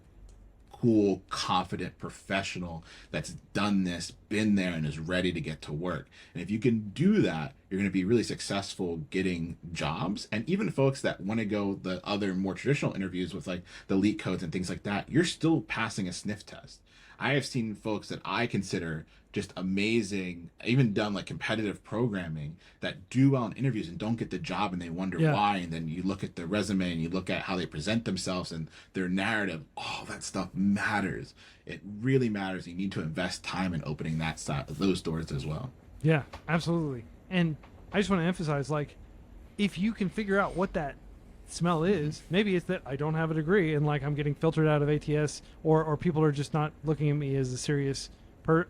cool, confident professional that's done this, been there, and is ready to get to work. And if you can do that, you're going to be really successful getting jobs. And even folks that want to go the other more traditional interviews with like the leak codes and things like that, you're still passing a sniff test. I have seen folks that I consider just amazing, even done like competitive programming, that do well in interviews and don't get the job, and they wonder why. And then you look at their resume and you look at how they present themselves and their narrative. All that stuff matters. It really matters. You need to invest time in opening that side, those doors as well. Yeah, absolutely. And I just want to emphasize, like, if you can figure out what that smell is, maybe it's that I don't have a degree and like I'm getting filtered out of ATS, or people are just not looking at me as a serious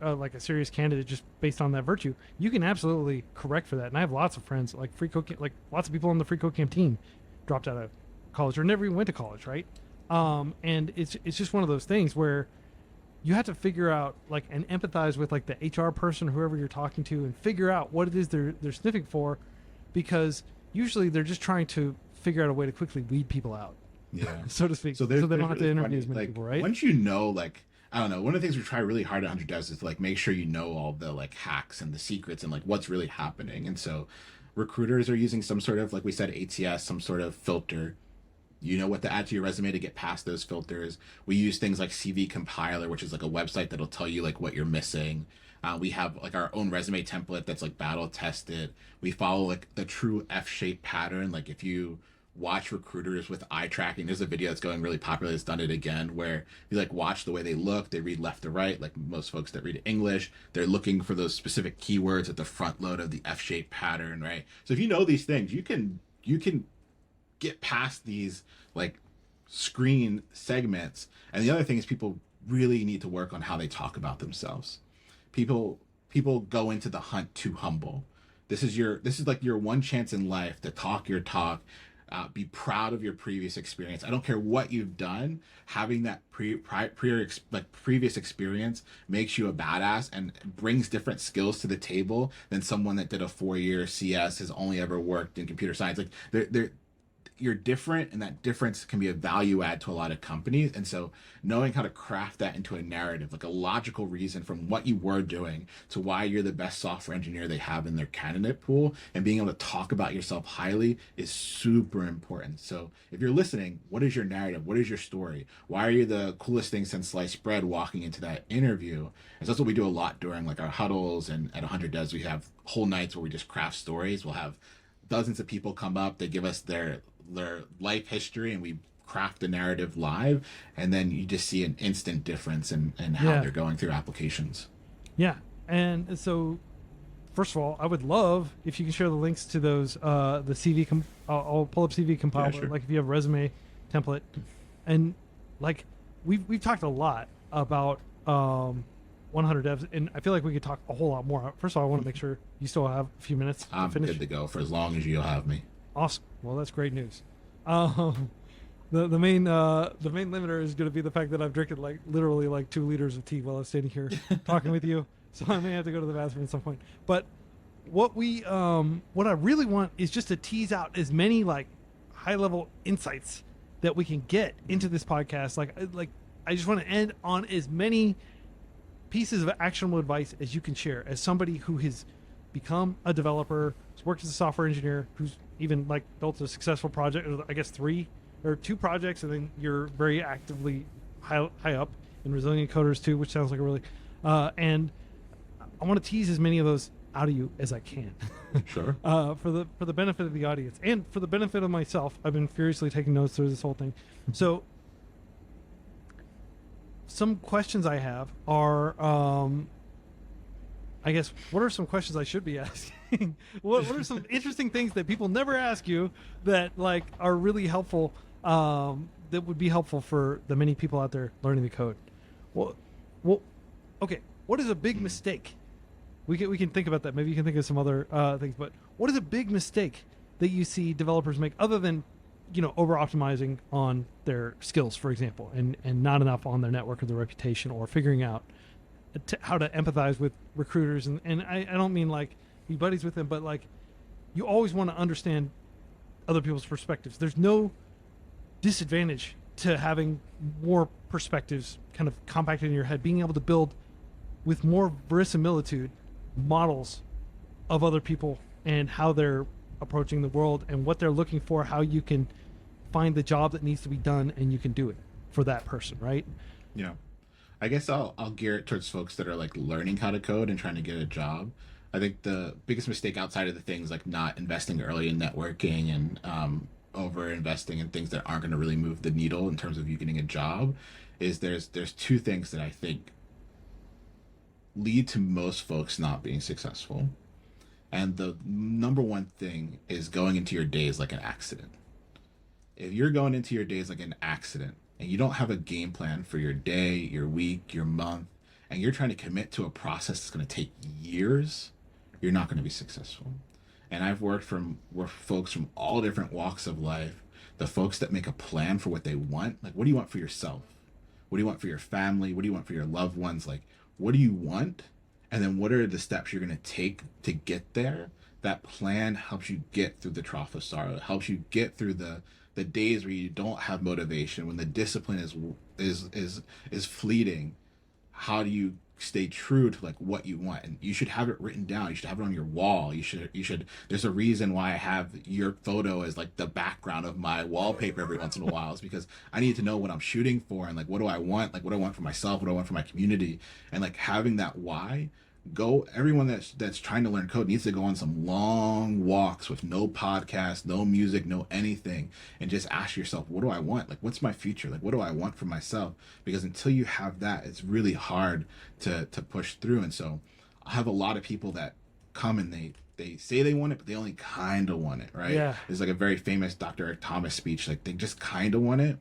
like a serious candidate just based on that virtue. You can absolutely correct for that. And I have lots of friends, like like lots of people on the FreeCodeCamp team dropped out of college or never even went to college, right? And it's just one of those things where you have to figure out like and empathize with like the HR person, whoever you're talking to, and figure out what it is they're sniffing for, because usually they're just trying to figure out a way to quickly weed people out, Yeah. so to speak. So they don't have to really interview funny, as many like, people, right? Once you know, like, I don't know, one of the things we try really hard at 100 devs is to like make sure you know all the like hacks and the secrets and like what's really happening. And so recruiters are using some sort of, like we said, ATS, some sort of filter. You know what to add to your resume to get past those filters. We use things like CV Compiler, which is like a website that'll tell you like what you're missing. We have like our own resume template that's like battle tested. We follow like the true F-shaped pattern. Like if you watch recruiters with eye tracking. There's a video that's going really popular that's done it again, where you like watch the way they look. They read left to right, like most folks that read English. They're looking for those specific keywords at the front load of the F-shaped pattern, right? So if you know these things, you can get past these like screen segments. And the other thing is people really need to work on how they talk about themselves. People go into the hunt too humble. This is like your one chance in life to talk your talk. Be proud of your previous experience. I don't care what you've done. Having that previous experience makes you a badass and brings different skills to the table than someone that did a 4-year CS, has only ever worked in computer science. Like you're different, and that difference can be a value add to a lot of companies. And so knowing how to craft that into a narrative, like a logical reason from what you were doing to why you're the best software engineer they have in their candidate pool, and being able to talk about yourself highly is super important. So if you're listening, what is your narrative? What is your story? Why are you the coolest thing since sliced bread walking into that interview? And so that's what we do a lot during like our huddles, and at 100 Devs, we have whole nights where we just craft stories. We'll have dozens of people come up, they give us their life history, and we craft the narrative live, and then you just see an instant difference in how they're going through applications. Yeah. And so first of all, I would love if you can share the links to those the CV I'll pull up CV compiler, sure. like if you have a resume template. And like we've talked a lot about 100 Devs, and I feel like we could talk a whole lot more. First of all, I want to make sure you still have a few minutes to I'm finish. good to go for as long as you'll have me. Awesome. Well, that's great news. The main limiter is going to be the fact that I've drinking like literally like 2 liters of tea while I was standing here talking with you, so I may have to go to the bathroom at some point. But what I really want is just to tease out as many like high level insights that we can get into this podcast. Like I just want to end on as many pieces of actionable advice as you can share, as somebody who has become a developer, who's worked as a software engineer, who's even like built a successful project, or I guess 3 or 2 projects, and then you're very actively high up in Resilient Coders too, which sounds like a really and I want to tease as many of those out of you as I can. Sure. For the benefit of the audience and for the benefit of myself. I've been furiously taking notes through this whole thing. So some questions I have are I guess, what are some questions I should be asking? what are some interesting things that people never ask you that like are really helpful, that would be helpful for the many people out there learning the code? Well, okay. What is a big mistake? We can think about that. Maybe you can think of some other things. But what is a big mistake that you see developers make, other than over optimizing on their skills, for example, and not enough on their network or their reputation, or figuring out how to empathize with recruiters, and I don't mean like be buddies with them, but like you always want to understand other people's perspectives. There's no disadvantage to having more perspectives kind of compacted in your head, being able to build with more verisimilitude models of other people and how they're approaching the world and what they're looking for, how you can find the job that needs to be done and you can do it for that person, right? Yeah. I guess I'll gear it towards folks that are like learning how to code and trying to get a job. I think the biggest mistake, outside of the things like not investing early in networking and over investing in things that aren't going to really move the needle in terms of you getting a job, is there's 2 things that I think lead to most folks not being successful. And the number one thing is going into your days like an accident. If you're going into your days like an accident, and you don't have a game plan for your day, your week, your month, and you're trying to commit to a process that's going to take years, you're not going to be successful. And I've worked with folks from all different walks of life, the folks that make a plan for what they want. Like, what do you want for yourself? What do you want for your family? What do you want for your loved ones? Like, what do you want? And then what are the steps you're going to take to get there? That plan helps you get through the trough of sorrow. It helps you get through the days where you don't have motivation, when the discipline is fleeting. How do you stay true to like what you want? And you should have it written down. You should have it on your wall. You should There's a reason why I have your photo as like the background of my wallpaper every once in a while. Is because I need to know what I'm shooting for, and like what do I want? Like, what do I want for myself? What do I want for my community? And like having that why go, everyone that's trying to learn code needs to go on some long walks with no podcast, no music, no anything, and just ask yourself, what do I want? Like, what's my future? Like, what do I want for myself? Because until you have that, it's really hard to push through. And so I have a lot of people that come and they say they want it, but they only kind of want it, right? Yeah. There's like a very famous Dr. Eric Thomas speech, like they just kind of want it.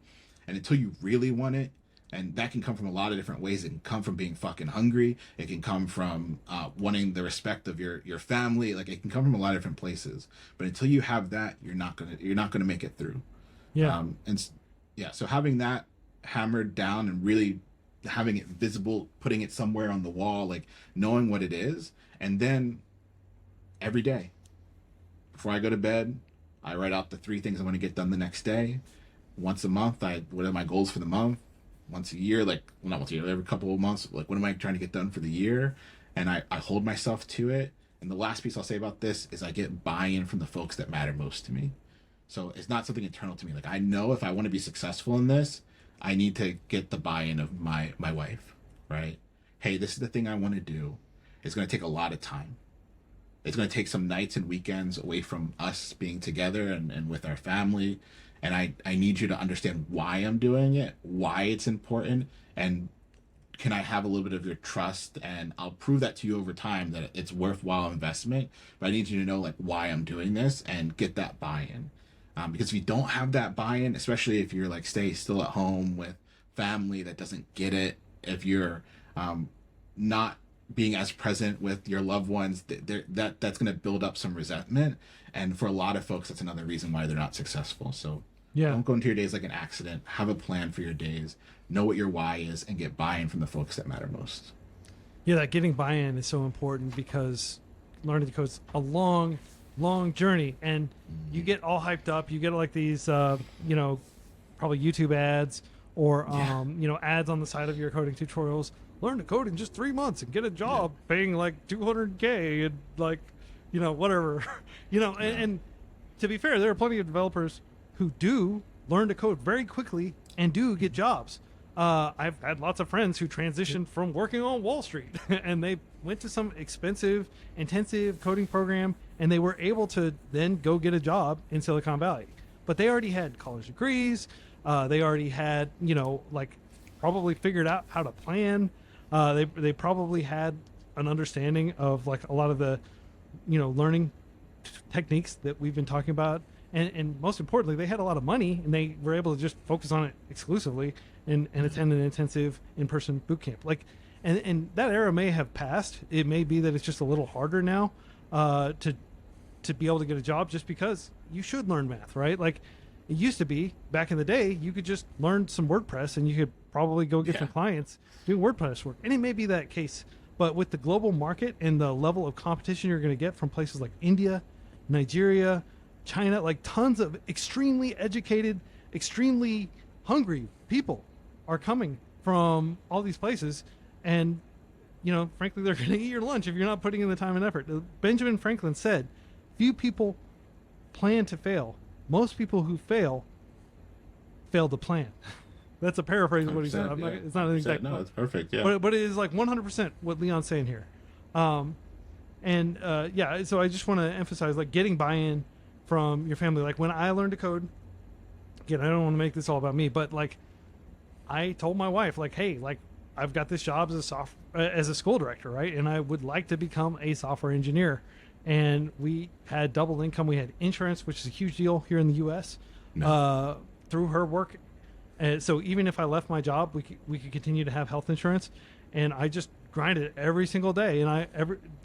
And until you really want it, and that can come from a lot of different ways. It can come from being fucking hungry. It can come from wanting the respect of your family. Like, it can come from a lot of different places. But until you have that, you're not gonna make it through. Yeah. Yeah. So having that hammered down and really having it visible, putting it somewhere on the wall, like knowing what it is, and then every day before I go to bed, I write out the 3 things I want to get done the next day. Once a month, what are my goals for the month? Once a year, like, well, not once a year, every couple of months, like, what am I trying to get done for the year? And I hold myself to it. And the last piece I'll say about this is I get buy-in from the folks that matter most to me. So it's not something internal to me. Like, I know if I want to be successful in this, I need to get the buy-in of my wife, right? Hey, this is the thing I want to do. It's going to take a lot of time. It's going to take some nights and weekends away from us being together and with our family. And I need you to understand why I'm doing it, why it's important, and can I have a little bit of your trust? And I'll prove that to you over time that it's worthwhile investment. But I need you to know, like, why I'm doing this and get that buy-in. Because if you don't have that buy-in, especially if you're like still at home with family that doesn't get it, if you're not being as present with your loved ones, that's going to build up some resentment. And for a lot of folks, that's another reason why they're not successful. So Yeah. don't go into your days like an accident. Have a plan for your days. Know what your why is, and get buy-in from the folks that matter most. Yeah, that getting buy-in is so important because learning to code is a long, long journey, and you get all hyped up. You get like these, probably YouTube ads or ads on the side of your coding tutorials. Learn to code in just 3 months and get a job paying like $200K and like, whatever, and to be fair, there are plenty of developers who do learn to code very quickly and do get jobs. I've had lots of friends who transitioned from working on Wall Street and they went to some expensive, intensive coding program and they were able to then go get a job in Silicon Valley. But they already had college degrees. They already had, probably figured out how to plan. They probably had an understanding of like a lot of the, learning techniques that we've been talking about. And most importantly, they had a lot of money and they were able to just focus on it exclusively and attend an intensive in-person boot camp. And that era may have passed. It may be that it's just a little harder now to be able to get a job just because you should learn math, right? Like it used to be back in the day, you could just learn some WordPress and you could probably go get some clients doing WordPress work. And it may be that case, but with the global market and the level of competition you're going to get from places like India, Nigeria, China, like tons of extremely educated, extremely hungry people are coming from all these places. And, frankly, they're going to eat your lunch if you're not putting in the time and effort. Benjamin Franklin said, few people plan to fail. Most people who fail to plan. That's a paraphrase of what he said. It's not an exact No, it's perfect. Yeah. But it is like 100% what Leon's saying here. So I just want to emphasize like getting buy-in from your family. Like when I learned to code, again, I don't want to make this all about me, but like I told my wife, like, hey, like I've got this job as a school director, right? And I would like to become a software engineer. And we had double income. We had insurance, which is a huge deal here in the U.S. Through her work. And so even if I left my job, we could continue to have health insurance. And I just grinded every single day. And I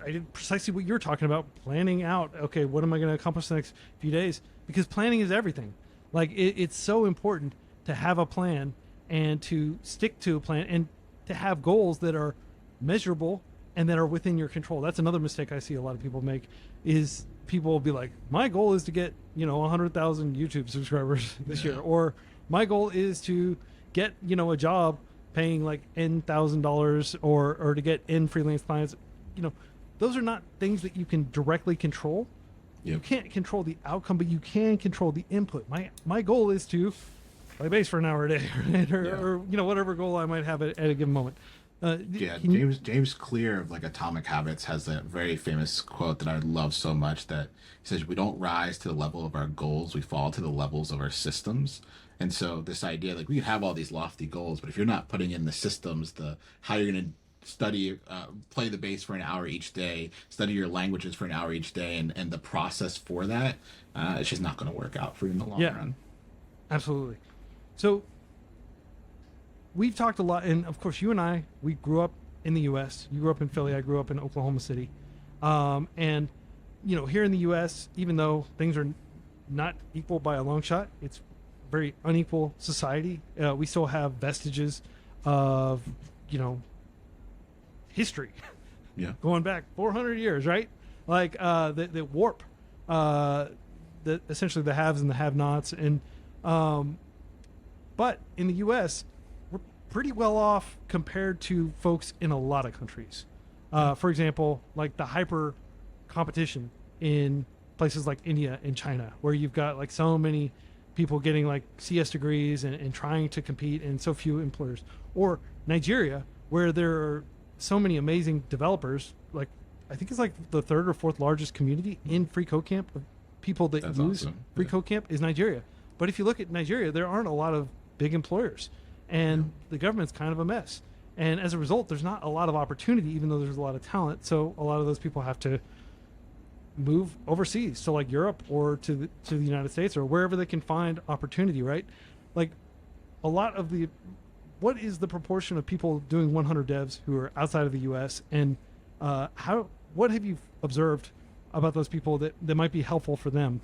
did precisely what you're talking about, planning out, okay, what am I going to accomplish the next few days? Because planning is everything. Like it's so important to have a plan and to stick to a plan and to have goals that are measurable and that are within your control. That's another mistake I see a lot of people make is people will be like, my goal is to get, 100,000 YouTube subscribers this year. Or my goal is to get, a job paying like $N,000 or to get in freelance clients. Those are not things that you can directly control. Yep. You can't control the outcome, but you can control the input. My goal is to play bass for an hour a day, right? or whatever goal I might have at a given moment. Yeah, Can you, James Clear of like Atomic Habits has a very famous quote that I love so much that he says, "We don't rise to the level of our goals; we fall to the levels of our systems." And so this idea, like we can have all these lofty goals, but if you're not putting in the systems, the how you're going to study, play the bass for an hour each day, study your languages for an hour each day, and the process for that, it's just not going to work out for you in the long yeah, run. absolutely. So we've talked a lot, and of course, you and I, we grew up in the U.S. You grew up in Philly. I grew up in Oklahoma City, and here in the U.S., even though things are not equal by a long shot, it's a very unequal society. We still have vestiges of history Yeah, going back 400 years, right? Like the warp, essentially the haves and the have-nots, and but in the U.S. we're pretty well off compared to folks in a lot of countries. For example, like the hyper competition in places like India and China, where you've got like so many people getting like CS degrees and trying to compete, and so few employers. Or Nigeria, where there are so many amazing developers. Like I think it's like the third or fourth largest community in FreeCodeCamp of people that that's use awesome. Yeah. FreeCodeCamp is Nigeria. But if you look at Nigeria, there aren't a lot of big employers, and the government's kind of a mess. And as a result, there's not a lot of opportunity, even though there's a lot of talent. So a lot of those people have to move overseas, so like Europe or to the United States or wherever they can find opportunity, right? Like a lot of the, what is the proportion of people doing 100 devs who are outside of the U.S. and what have you observed about those people that might be helpful for them?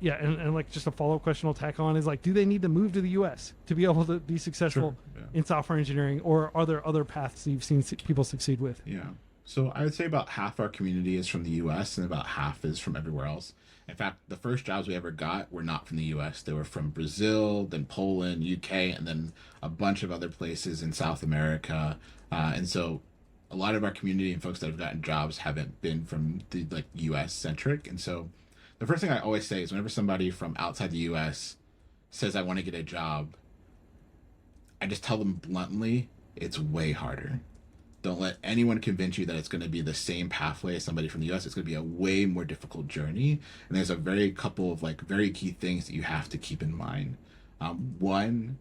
Yeah, and like just a follow-up question I'll tack on is like, do they need to move to the U.S. to be able to be successful in software engineering, or are there other paths you've seen people succeed with? Yeah. So I would say about half our community is from the U.S. and about half is from everywhere else. In fact, the first jobs we ever got were not from the U.S. They were from Brazil, then Poland, UK, and then a bunch of other places in South America. And so a lot of our community and folks that have gotten jobs haven't been from the like U.S. centric. And so the first thing I always say is whenever somebody from outside the U.S. says, I want to get a job, I just tell them bluntly, it's way harder. Don't let anyone convince you that it's going to be the same pathway as somebody from the US. It's going to be a way more difficult journey. And there's a very couple of like very key things that you have to keep in mind. One,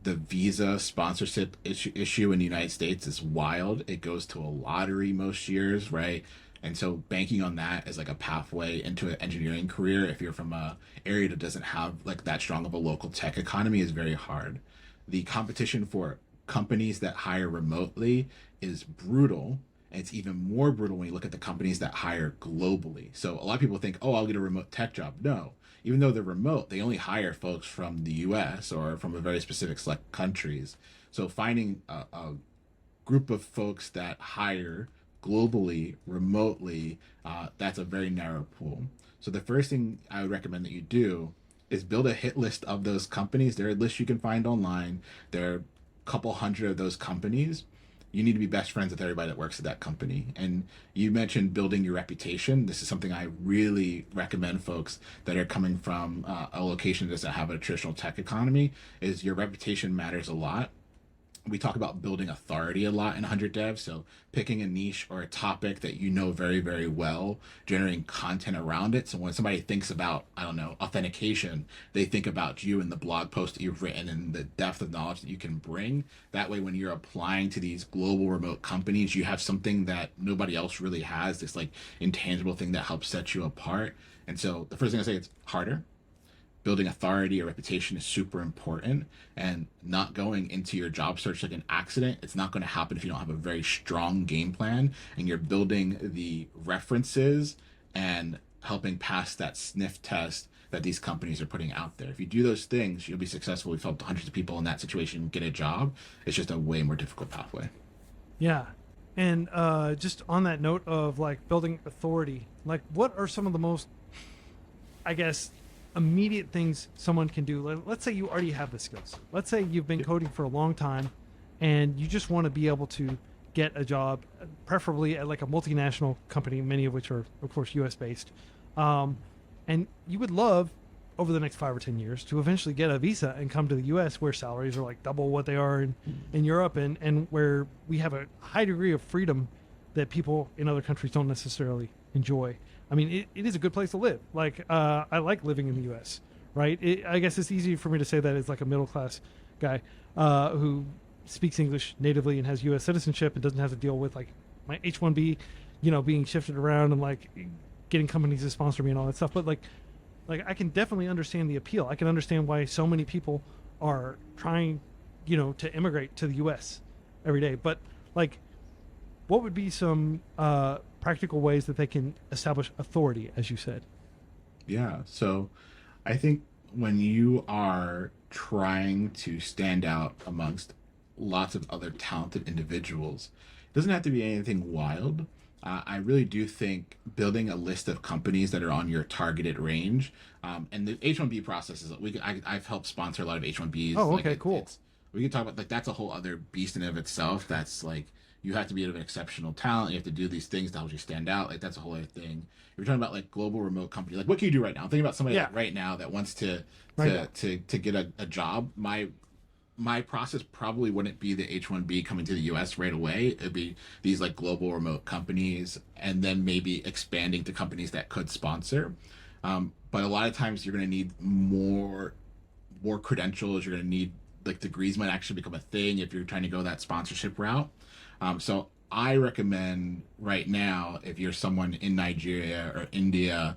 the visa sponsorship issue in the United States is wild. It goes to a lottery most years, right? And so banking on that as like a pathway into an engineering career, if you're from a area that doesn't have like that strong of a local tech economy, is very hard. The competition for companies that hire remotely is brutal, and it's even more brutal when you look at the companies that hire globally. So a lot of people think, oh, I'll get a remote tech job. No, even though they're remote, they only hire folks from the US or from a very specific select countries. So finding a group of folks that hire globally, remotely, that's a very narrow pool. So the first thing I would recommend that you do is build a hit list of those companies. There are lists you can find online. There are a couple hundred of those companies. You need to be best friends with everybody that works at that company. And you mentioned building your reputation. This is something I really recommend folks that are coming from a location that doesn't have a traditional tech economy, is your reputation matters a lot. We talk about building authority a lot in 100 Dev. So picking a niche or a topic that you know very, very well, generating content around it. So when somebody thinks about, I don't know, authentication, they think about you and the blog post that you've written and the depth of knowledge that you can bring. That way, when you're applying to these global remote companies, you have something that nobody else really has, this like intangible thing that helps set you apart. And so the first thing I say, it's harder. Building authority or reputation is super important, and not going into your job search like an accident. It's not going to happen if you don't have a very strong game plan and you're building the references and helping pass that sniff test that these companies are putting out there. If you do those things, you'll be successful. We've helped hundreds of people in that situation get a job. It's just a way more difficult pathway. Yeah. And just on that note of like building authority, like what are some of the most, I guess, immediate things someone can do? Let's say you already have the skills. Let's say you've been coding for a long time and you just want to be able to get a job, preferably at like a multinational company, many of which are of course US based. And you would love over the next 5 or 10 years to eventually get a visa and come to the U.S. where salaries are like double what they are in Europe, and where we have a high degree of freedom that people in other countries don't necessarily enjoy. I mean, it is a good place to live. Like, I like living in the U.S., right? I guess it's easy for me to say that as like a middle class guy who speaks English natively and has U.S. citizenship and doesn't have to deal with like my H-1B, being shifted around and like getting companies to sponsor me and all that stuff. But like I can definitely understand the appeal. I can understand why so many people are trying, to immigrate to the U.S. every day. But like, what would be some practical ways that they can establish authority, as you said? Yeah. So I think when you are trying to stand out amongst lots of other talented individuals, it doesn't have to be anything wild. I really do think building a list of companies that are on your targeted range, and the H-1B process is I've helped sponsor a lot of H-1Bs. Oh, okay, cool. We could talk about like that's a whole other beast in and of itself. That's like you have to be of an exceptional talent. You have to do these things to help you stand out. Like that's a whole other thing. If you're talking about like global remote company, like what can you do right now? I'm thinking about somebody like right now that wants to get a job. My process probably wouldn't be the H-1B coming to the US right away. It'd be these like global remote companies and then maybe expanding to companies that could sponsor. But a lot of times you're going to need more credentials. You're going to need like degrees might actually become a thing if you're trying to go that sponsorship route. So I recommend right now, if you're someone in Nigeria or India,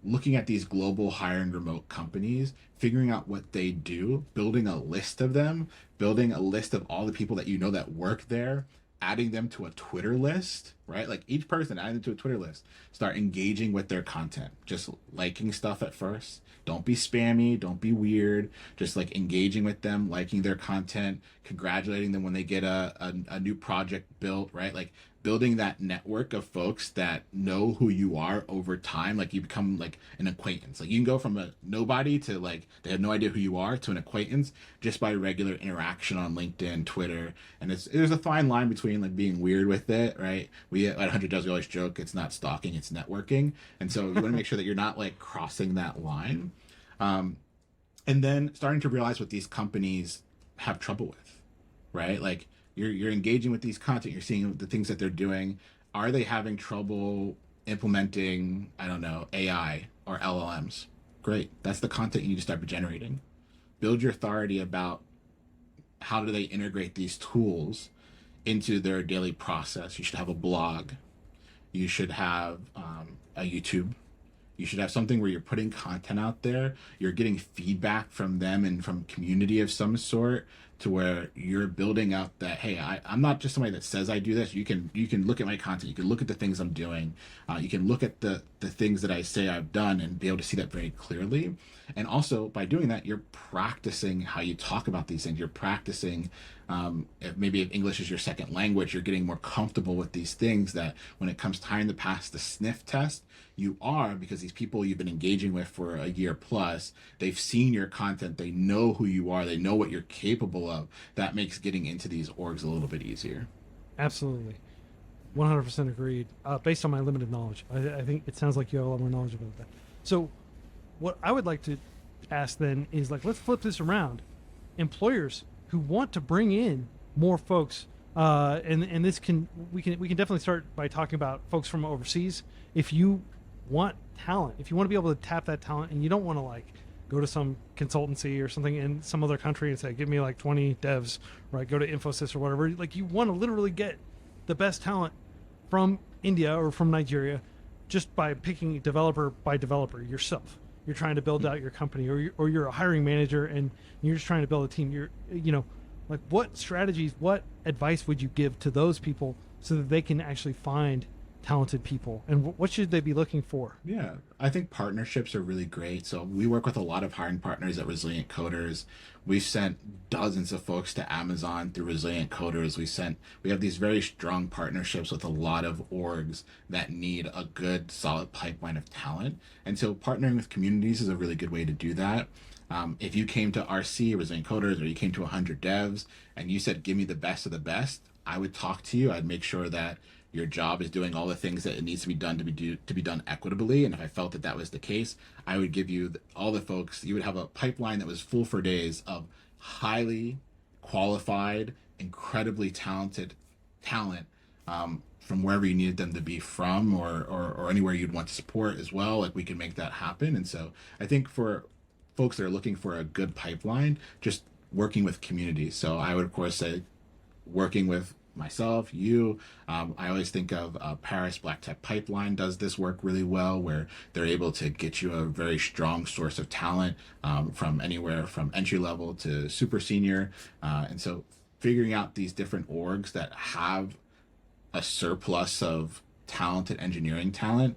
looking at these global hiring remote companies, figuring out what they do, building a list of them, building a list of all the people that that work there, adding them to a Twitter list, right? Like each person, adding them to a Twitter list, start engaging with their content, just liking stuff at first. Don't be spammy, don't be weird, just like engaging with them, liking their content, congratulating them when they get a new project built, right? Like building that network of folks that know who you are over time. Like you become like an acquaintance. Like you can go from a nobody to like they have no idea who you are to an acquaintance just by regular interaction on LinkedIn, Twitter. And there's a fine line between like being weird with it, right? We at 100 Does, we always joke it's not stalking, it's networking. And so you want to make sure that you're not like crossing that line. And then starting to realize what these companies have trouble with, right? Like you're engaging with these content, you're seeing the things that they're doing. Are they having trouble implementing, I don't know, AI or LLMs? Great. That's the content you need to start generating. Build your authority about how do they integrate these tools into their daily process. You should have a blog. You should have a YouTube. You should have something where you're putting content out there. You're getting feedback from them and from community of some sort to where you're building up that, hey, I'm not just somebody that says I do this. You can look at my content. You can look at the things I'm doing. You can look at the things that I say I've done and be able to see that very clearly. And also by doing that, you're practicing how you talk about these things. You're practicing, if English is your second language, you're getting more comfortable with these things that when it comes time to pass the sniff test, you are, because these people you've been engaging with for a year plus, they've seen your content, they know who you are, they know what you're capable of. That makes getting into these orgs a little bit easier. Absolutely. 100% agreed. Based on my limited knowledge, I think it sounds like you have a lot more knowledge about that. So what I would like to ask then is like, let's flip this around. Employers who want to bring in more folks, and this we can definitely start by talking about folks from overseas. If you want talent, if you want to be able to tap that talent, and you don't want to like go to some consultancy or something in some other country and say, give me like 20 devs, right? Go to Infosys or whatever. Like you want to literally get the best talent from India or from Nigeria just by picking developer by developer yourself. You're trying to build out your company, or you're a hiring manager and you're just trying to build a team. Like what strategies, what advice would you give to those people so that they can actually find talented people, and what should they be looking for? Yeah, I think partnerships are really great. So we work with a lot of hiring partners at Resilient Coders. We've sent dozens of folks to Amazon through Resilient Coders. We have these very strong partnerships with a lot of orgs that need a good solid pipeline of talent. And so partnering with communities is a really good way to do that. If you came to RC, Resilient Coders, or you came to 100 devs and you said, give me the best of the best, I would talk to you. I'd make sure that your job is doing all the things that it needs to be done to be done equitably. And if I felt that that was the case, I would give you all the folks. You would have a pipeline that was full for days of highly qualified, incredibly talented talent, from wherever you needed them to be from, or anywhere you'd want to support as well. Like we can make that happen. And so I think for folks that are looking for a good pipeline, just working with communities. So I would of course say working with myself, you. I always think of Paris Black Tech Pipeline does this work really well, where they're able to get you a very strong source of talent, from anywhere from entry level to super senior. And so figuring out these different orgs that have a surplus of talented engineering talent,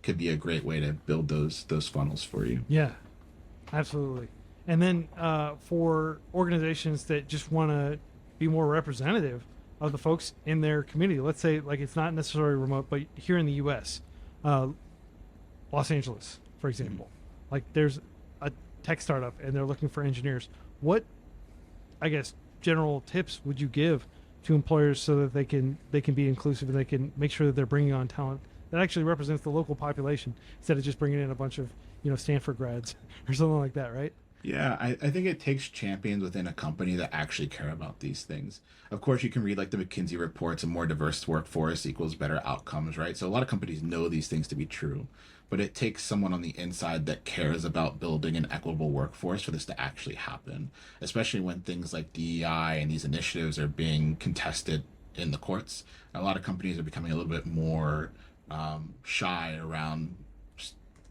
could be a great way to build those funnels for you. Yeah, absolutely. And then for organizations that just want to be more representative of the folks in their community, let's say like it's not necessarily remote, but here in the U.S., Los Angeles, for example, like there's a tech startup and they're looking for engineers. What, I guess, general tips would you give to employers so that they can be inclusive and they can make sure that they're bringing on talent that actually represents the local population instead of just bringing in a bunch of Stanford grads or something like that, right? Yeah, I think it takes champions within a company that actually care about these things. Of course, you can read like the McKinsey reports, a more diverse workforce equals better outcomes, right? So a lot of companies know these things to be true, but it takes someone on the inside that cares about building an equitable workforce for this to actually happen, especially when things like DEI and these initiatives are being contested in the courts. A lot of companies are becoming a little bit more shy around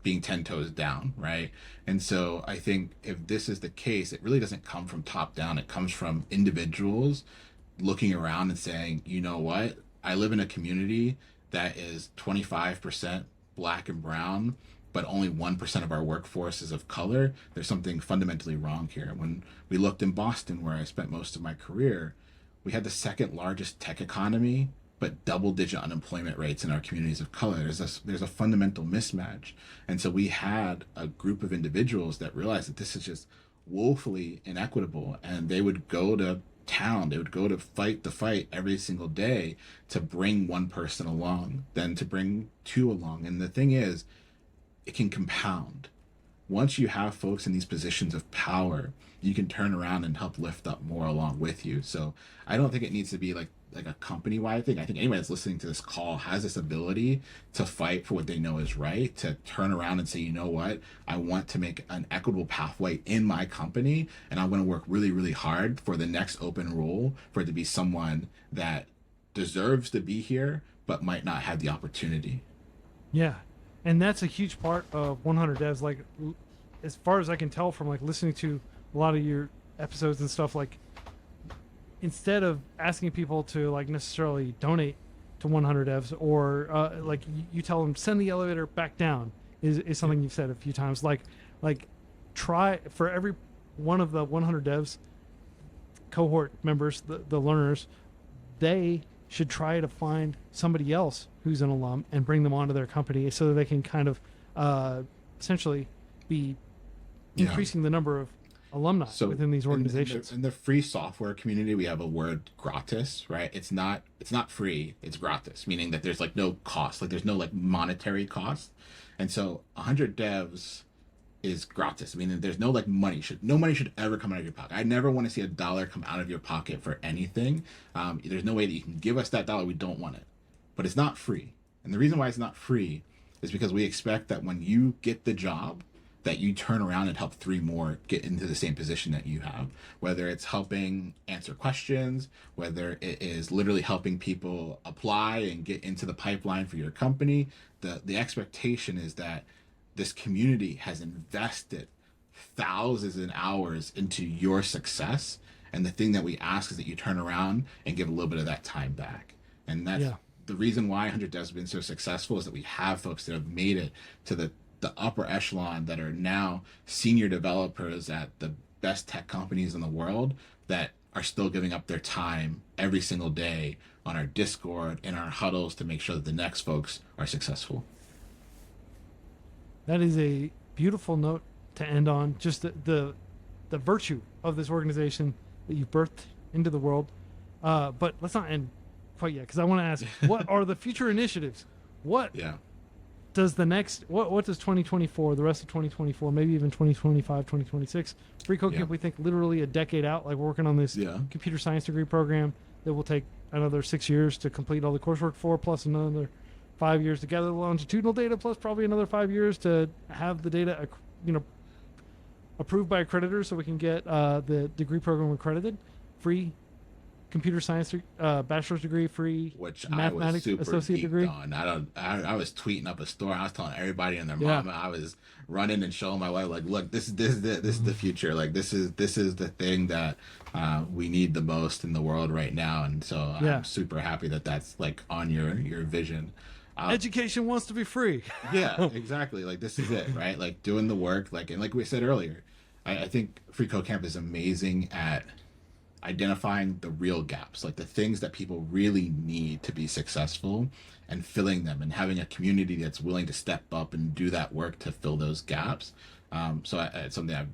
being 10 toes down, right? And so I think if this is the case, it really doesn't come from top down. It comes from individuals looking around and saying, you know what? I live in a community that is 25% black and brown, but only 1% of our workforce is of color. There's something fundamentally wrong here. When we looked in Boston, where I spent most of my career, we had the second largest tech economy, but double-digit unemployment rates in our communities of color. There's a fundamental mismatch. And so we had a group of individuals that realized that this is just woefully inequitable, and they would go to town, they would go to fight the fight every single day to bring one person along, then to bring two along. And the thing is, it can compound. Once you have folks in these positions of power, you can turn around and help lift up more along with you. So I don't think it needs to be like a company-wide thing. I think anyone that's listening to this call has this ability to fight for what they know is right, to turn around and say, you know what, I want to make an equitable pathway in my company, and I want to work really, really hard for the next open role for it to be someone that deserves to be here, but might not have the opportunity. Yeah. And that's a huge part of 100 Devs. Like, as far as I can tell from like listening to a lot of your episodes and stuff, like instead of asking people to like necessarily donate to 100 Devs, or like you tell them send the elevator back down is something you've said a few times. Like try for every one of the 100 Devs cohort members, the learners, they should try to find somebody else who's an alum and bring them onto their company so that they can kind of essentially be increasing the number of alumni within these organizations. In the free software community, we have a word gratis, right? It's not free, it's gratis, meaning that there's like no cost, like there's no like monetary cost. And so 100 Devs is gratis. I mean, there's no like no money should ever come out of your pocket. I never want to see a dollar come out of your pocket for anything. There's no way that you can give us that dollar. We don't want it, but it's not free. And the reason why it's not free is because we expect that when you get the job, that you turn around and help three more get into the same position that you have, whether it's helping answer questions, whether it is literally helping people apply and get into the pipeline for your company. The expectation is that this community has invested thousands of hours into your success. And the thing that we ask is that you turn around and give a little bit of that time back. And that's the reason why 100 Devs has been so successful, is that we have folks that have made it to the upper echelon, that are now senior developers at the best tech companies in the world, that are still giving up their time every single day on our Discord, in our huddles, to make sure that the next folks are successful. That is a beautiful note to end on. Just the virtue of this organization that you've birthed into the world. But let's not end quite yet because I want to ask, what are the future initiatives? What Yeah. does what does 2024, the rest of 2024, maybe even 2025, 2026, FreeCodeCamp, Yeah. we think literally a decade out, like we're working on this Yeah. computer science degree program that will take another 6 years to complete all the coursework for, plus another 5 years to gather the longitudinal data, plus probably another 5 years to have the data, approved by accreditors so we can get the degree program accredited. Free computer science bachelor's degree, free Which I was mathematics super associate geeked degree. on. I was tweeting up a store. I was telling everybody and their Yeah. mama. I was running and showing my wife, like, look, this is the future. Like, this is the thing that we need the most in the world right now. And so Yeah. I'm super happy that that's like on your vision. Education wants to be free. Yeah, exactly. Like, this is it, right? Like, doing the work, like, and like we said earlier, I think Free Code Camp is amazing at identifying the real gaps, like the things that people really need to be successful, and filling them, and having a community that's willing to step up and do that work to fill those gaps. It's something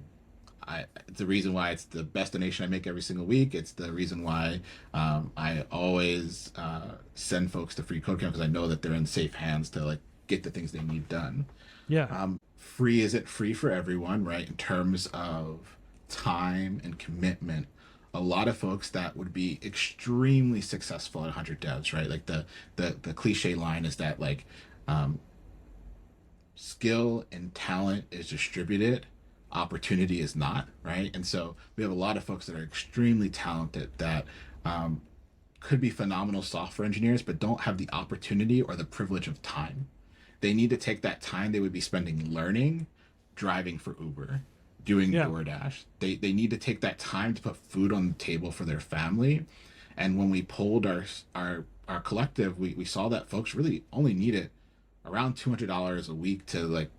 it's the reason why it's the best donation I make every single week. It's the reason why I always send folks to Free Code Camp, because I know that they're in safe hands to like get the things they need done. Yeah. Free isn't free for everyone, right? In terms of time and commitment, a lot of folks that would be extremely successful at 100 devs, right? Like the cliche line is that like skill and talent is distributed, opportunity is not, right? And so we have a lot of folks that are extremely talented that could be phenomenal software engineers, but don't have the opportunity or the privilege of time. They need to take that time they would be spending learning, driving for Uber, doing DoorDash. They need to take that time to put food on the table for their family. And when we polled our collective, we saw that folks really only needed around $200 a week to like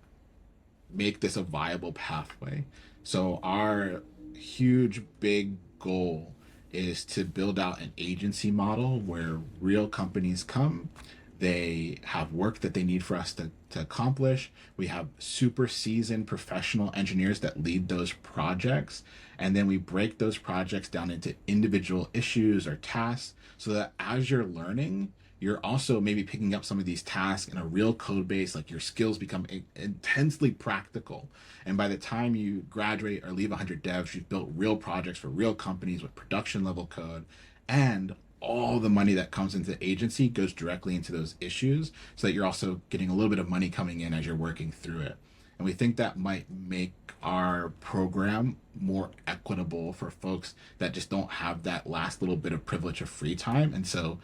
make this a viable pathway. So our huge big goal is to build out an agency model where real companies come, they have work that they need for us to accomplish. We have super seasoned professional engineers that lead those projects. And then we break those projects down into individual issues or tasks so that as you're learning, you're also maybe picking up some of these tasks in a real code base, like your skills become intensely practical. And by the time you graduate or leave 100 devs, you've built real projects for real companies with production level code, and all the money that comes into the agency goes directly into those issues so that you're also getting a little bit of money coming in as you're working through it. And we think that might make our program more equitable for folks that just don't have that last little bit of privilege of free time. And so,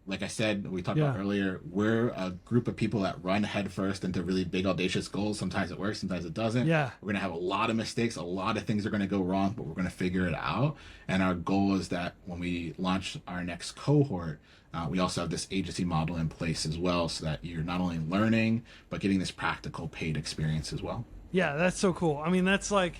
like I said, we talked about earlier, we're a group of people that run headfirst into really big, audacious goals. Sometimes it works, sometimes it doesn't. Yeah. We're going to have a lot of mistakes. A lot of things are going to go wrong, but we're going to figure it out. And our goal is that when we launch our next cohort, we also have this agency model in place as well, so that you're not only learning, but getting this practical paid experience as well. Yeah, that's so cool. I mean, that's like,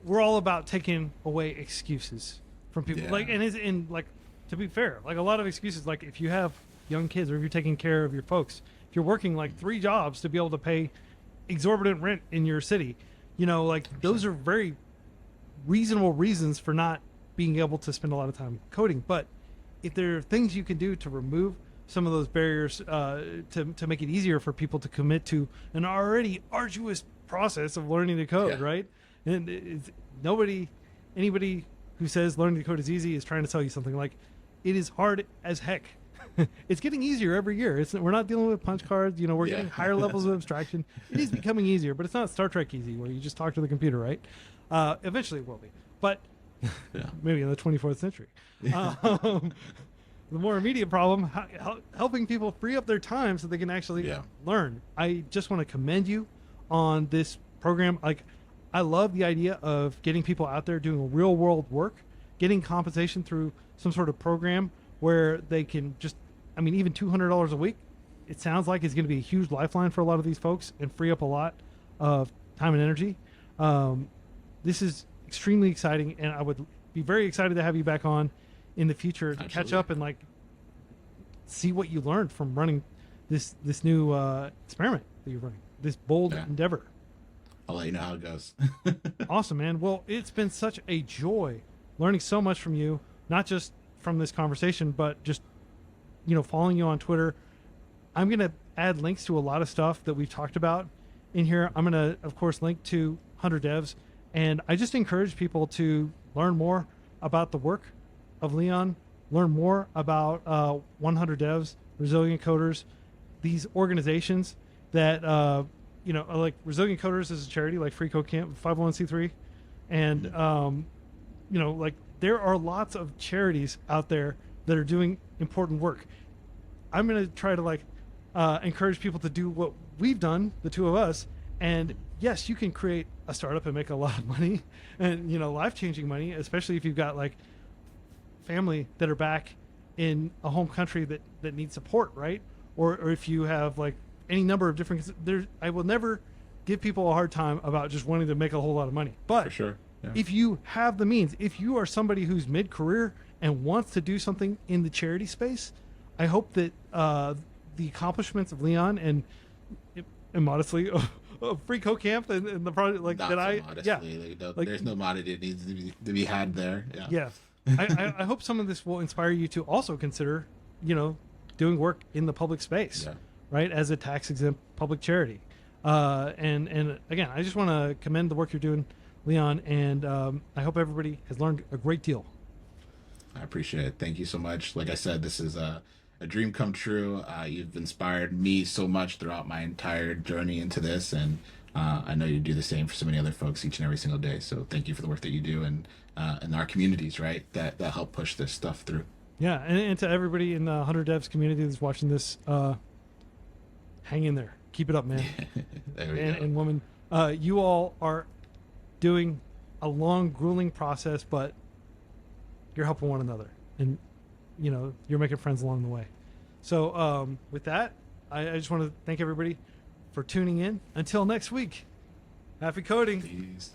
we're all about taking away excuses from people. Yeah. Like, and it's in like, to be fair, like a lot of excuses, like if you have young kids or if you're taking care of your folks, if you're working like 3 jobs to be able to pay exorbitant rent in your city, like those are very reasonable reasons for not being able to spend a lot of time coding. But if there are things you can do to remove some of those barriers, to make it easier for people to commit to an already arduous process of learning to code, right? And anybody who says learning to code is easy is trying to tell you something. Like, it is hard as heck. It's getting easier every year. We're not dealing with punch cards. We're getting higher levels of abstraction. It is becoming easier, but it's not Star Trek easy where you just talk to the computer, right? Eventually it will be, but maybe in the 24th century. The more immediate problem, helping people free up their time so they can actually learn. I just want to commend you on this program. Like, I love the idea of getting people out there doing real world work, getting compensation through some sort of program where they can just, even $200 a week, it sounds like it's going to be a huge lifeline for a lot of these folks and free up a lot of time and energy. This is extremely exciting, and I would be very excited to have you back on in the future to catch up and like see what you learned from running this new experiment that you're running, this bold endeavor. I'll let you know how it goes. Awesome, man. Well, it's been such a joy learning so much from you, not just from this conversation, but just following you on Twitter. I'm going to add links to a lot of stuff that we've talked about in here. I'm going to, of course, link to 100 Devs. And I just encourage people to learn more about the work of Leon, learn more about 100 Devs, Resilient Coders, these organizations that, like Resilient Coders is a charity like freeCodeCamp, 501c3. And, like there are lots of charities out there that are doing important work. I'm going to try to encourage people to do what we've done, the two of us. And yes, you can create a startup and make a lot of money and, life-changing money, especially if you've got family that are back in a home country that needs support, right? Or if you have any number of different, I will never give people a hard time about just wanting to make a whole lot of money. But For sure. Yeah. if you have the means, if you are somebody who's mid-career and wants to do something in the charity space, I hope that the accomplishments of Leon and modestly freeCodeCamp and the project Not so modestly. There's no modesty that needs to be had there. Yeah. I hope some of this will inspire you to also consider, doing work in the public space, right, as a tax-exempt public charity. And again, I just want to commend the work you're doing, Leon, and I hope everybody has learned a great deal. I appreciate it. Thank you so much. Like I said, this is a dream come true. You've inspired me so much throughout my entire journey into this, and I know you do the same for so many other folks each and every single day. So thank you for the work that you do and our communities, right, that help push this stuff through. Yeah, and to everybody in the 100 Devs community that's watching this, hang in there. Keep it up, man. There we go. And woman, you all are doing a long, grueling process, but you're helping one another. And you're making friends along the way. So with that, I just want to thank everybody for tuning in. Until next week, happy coding. Peace.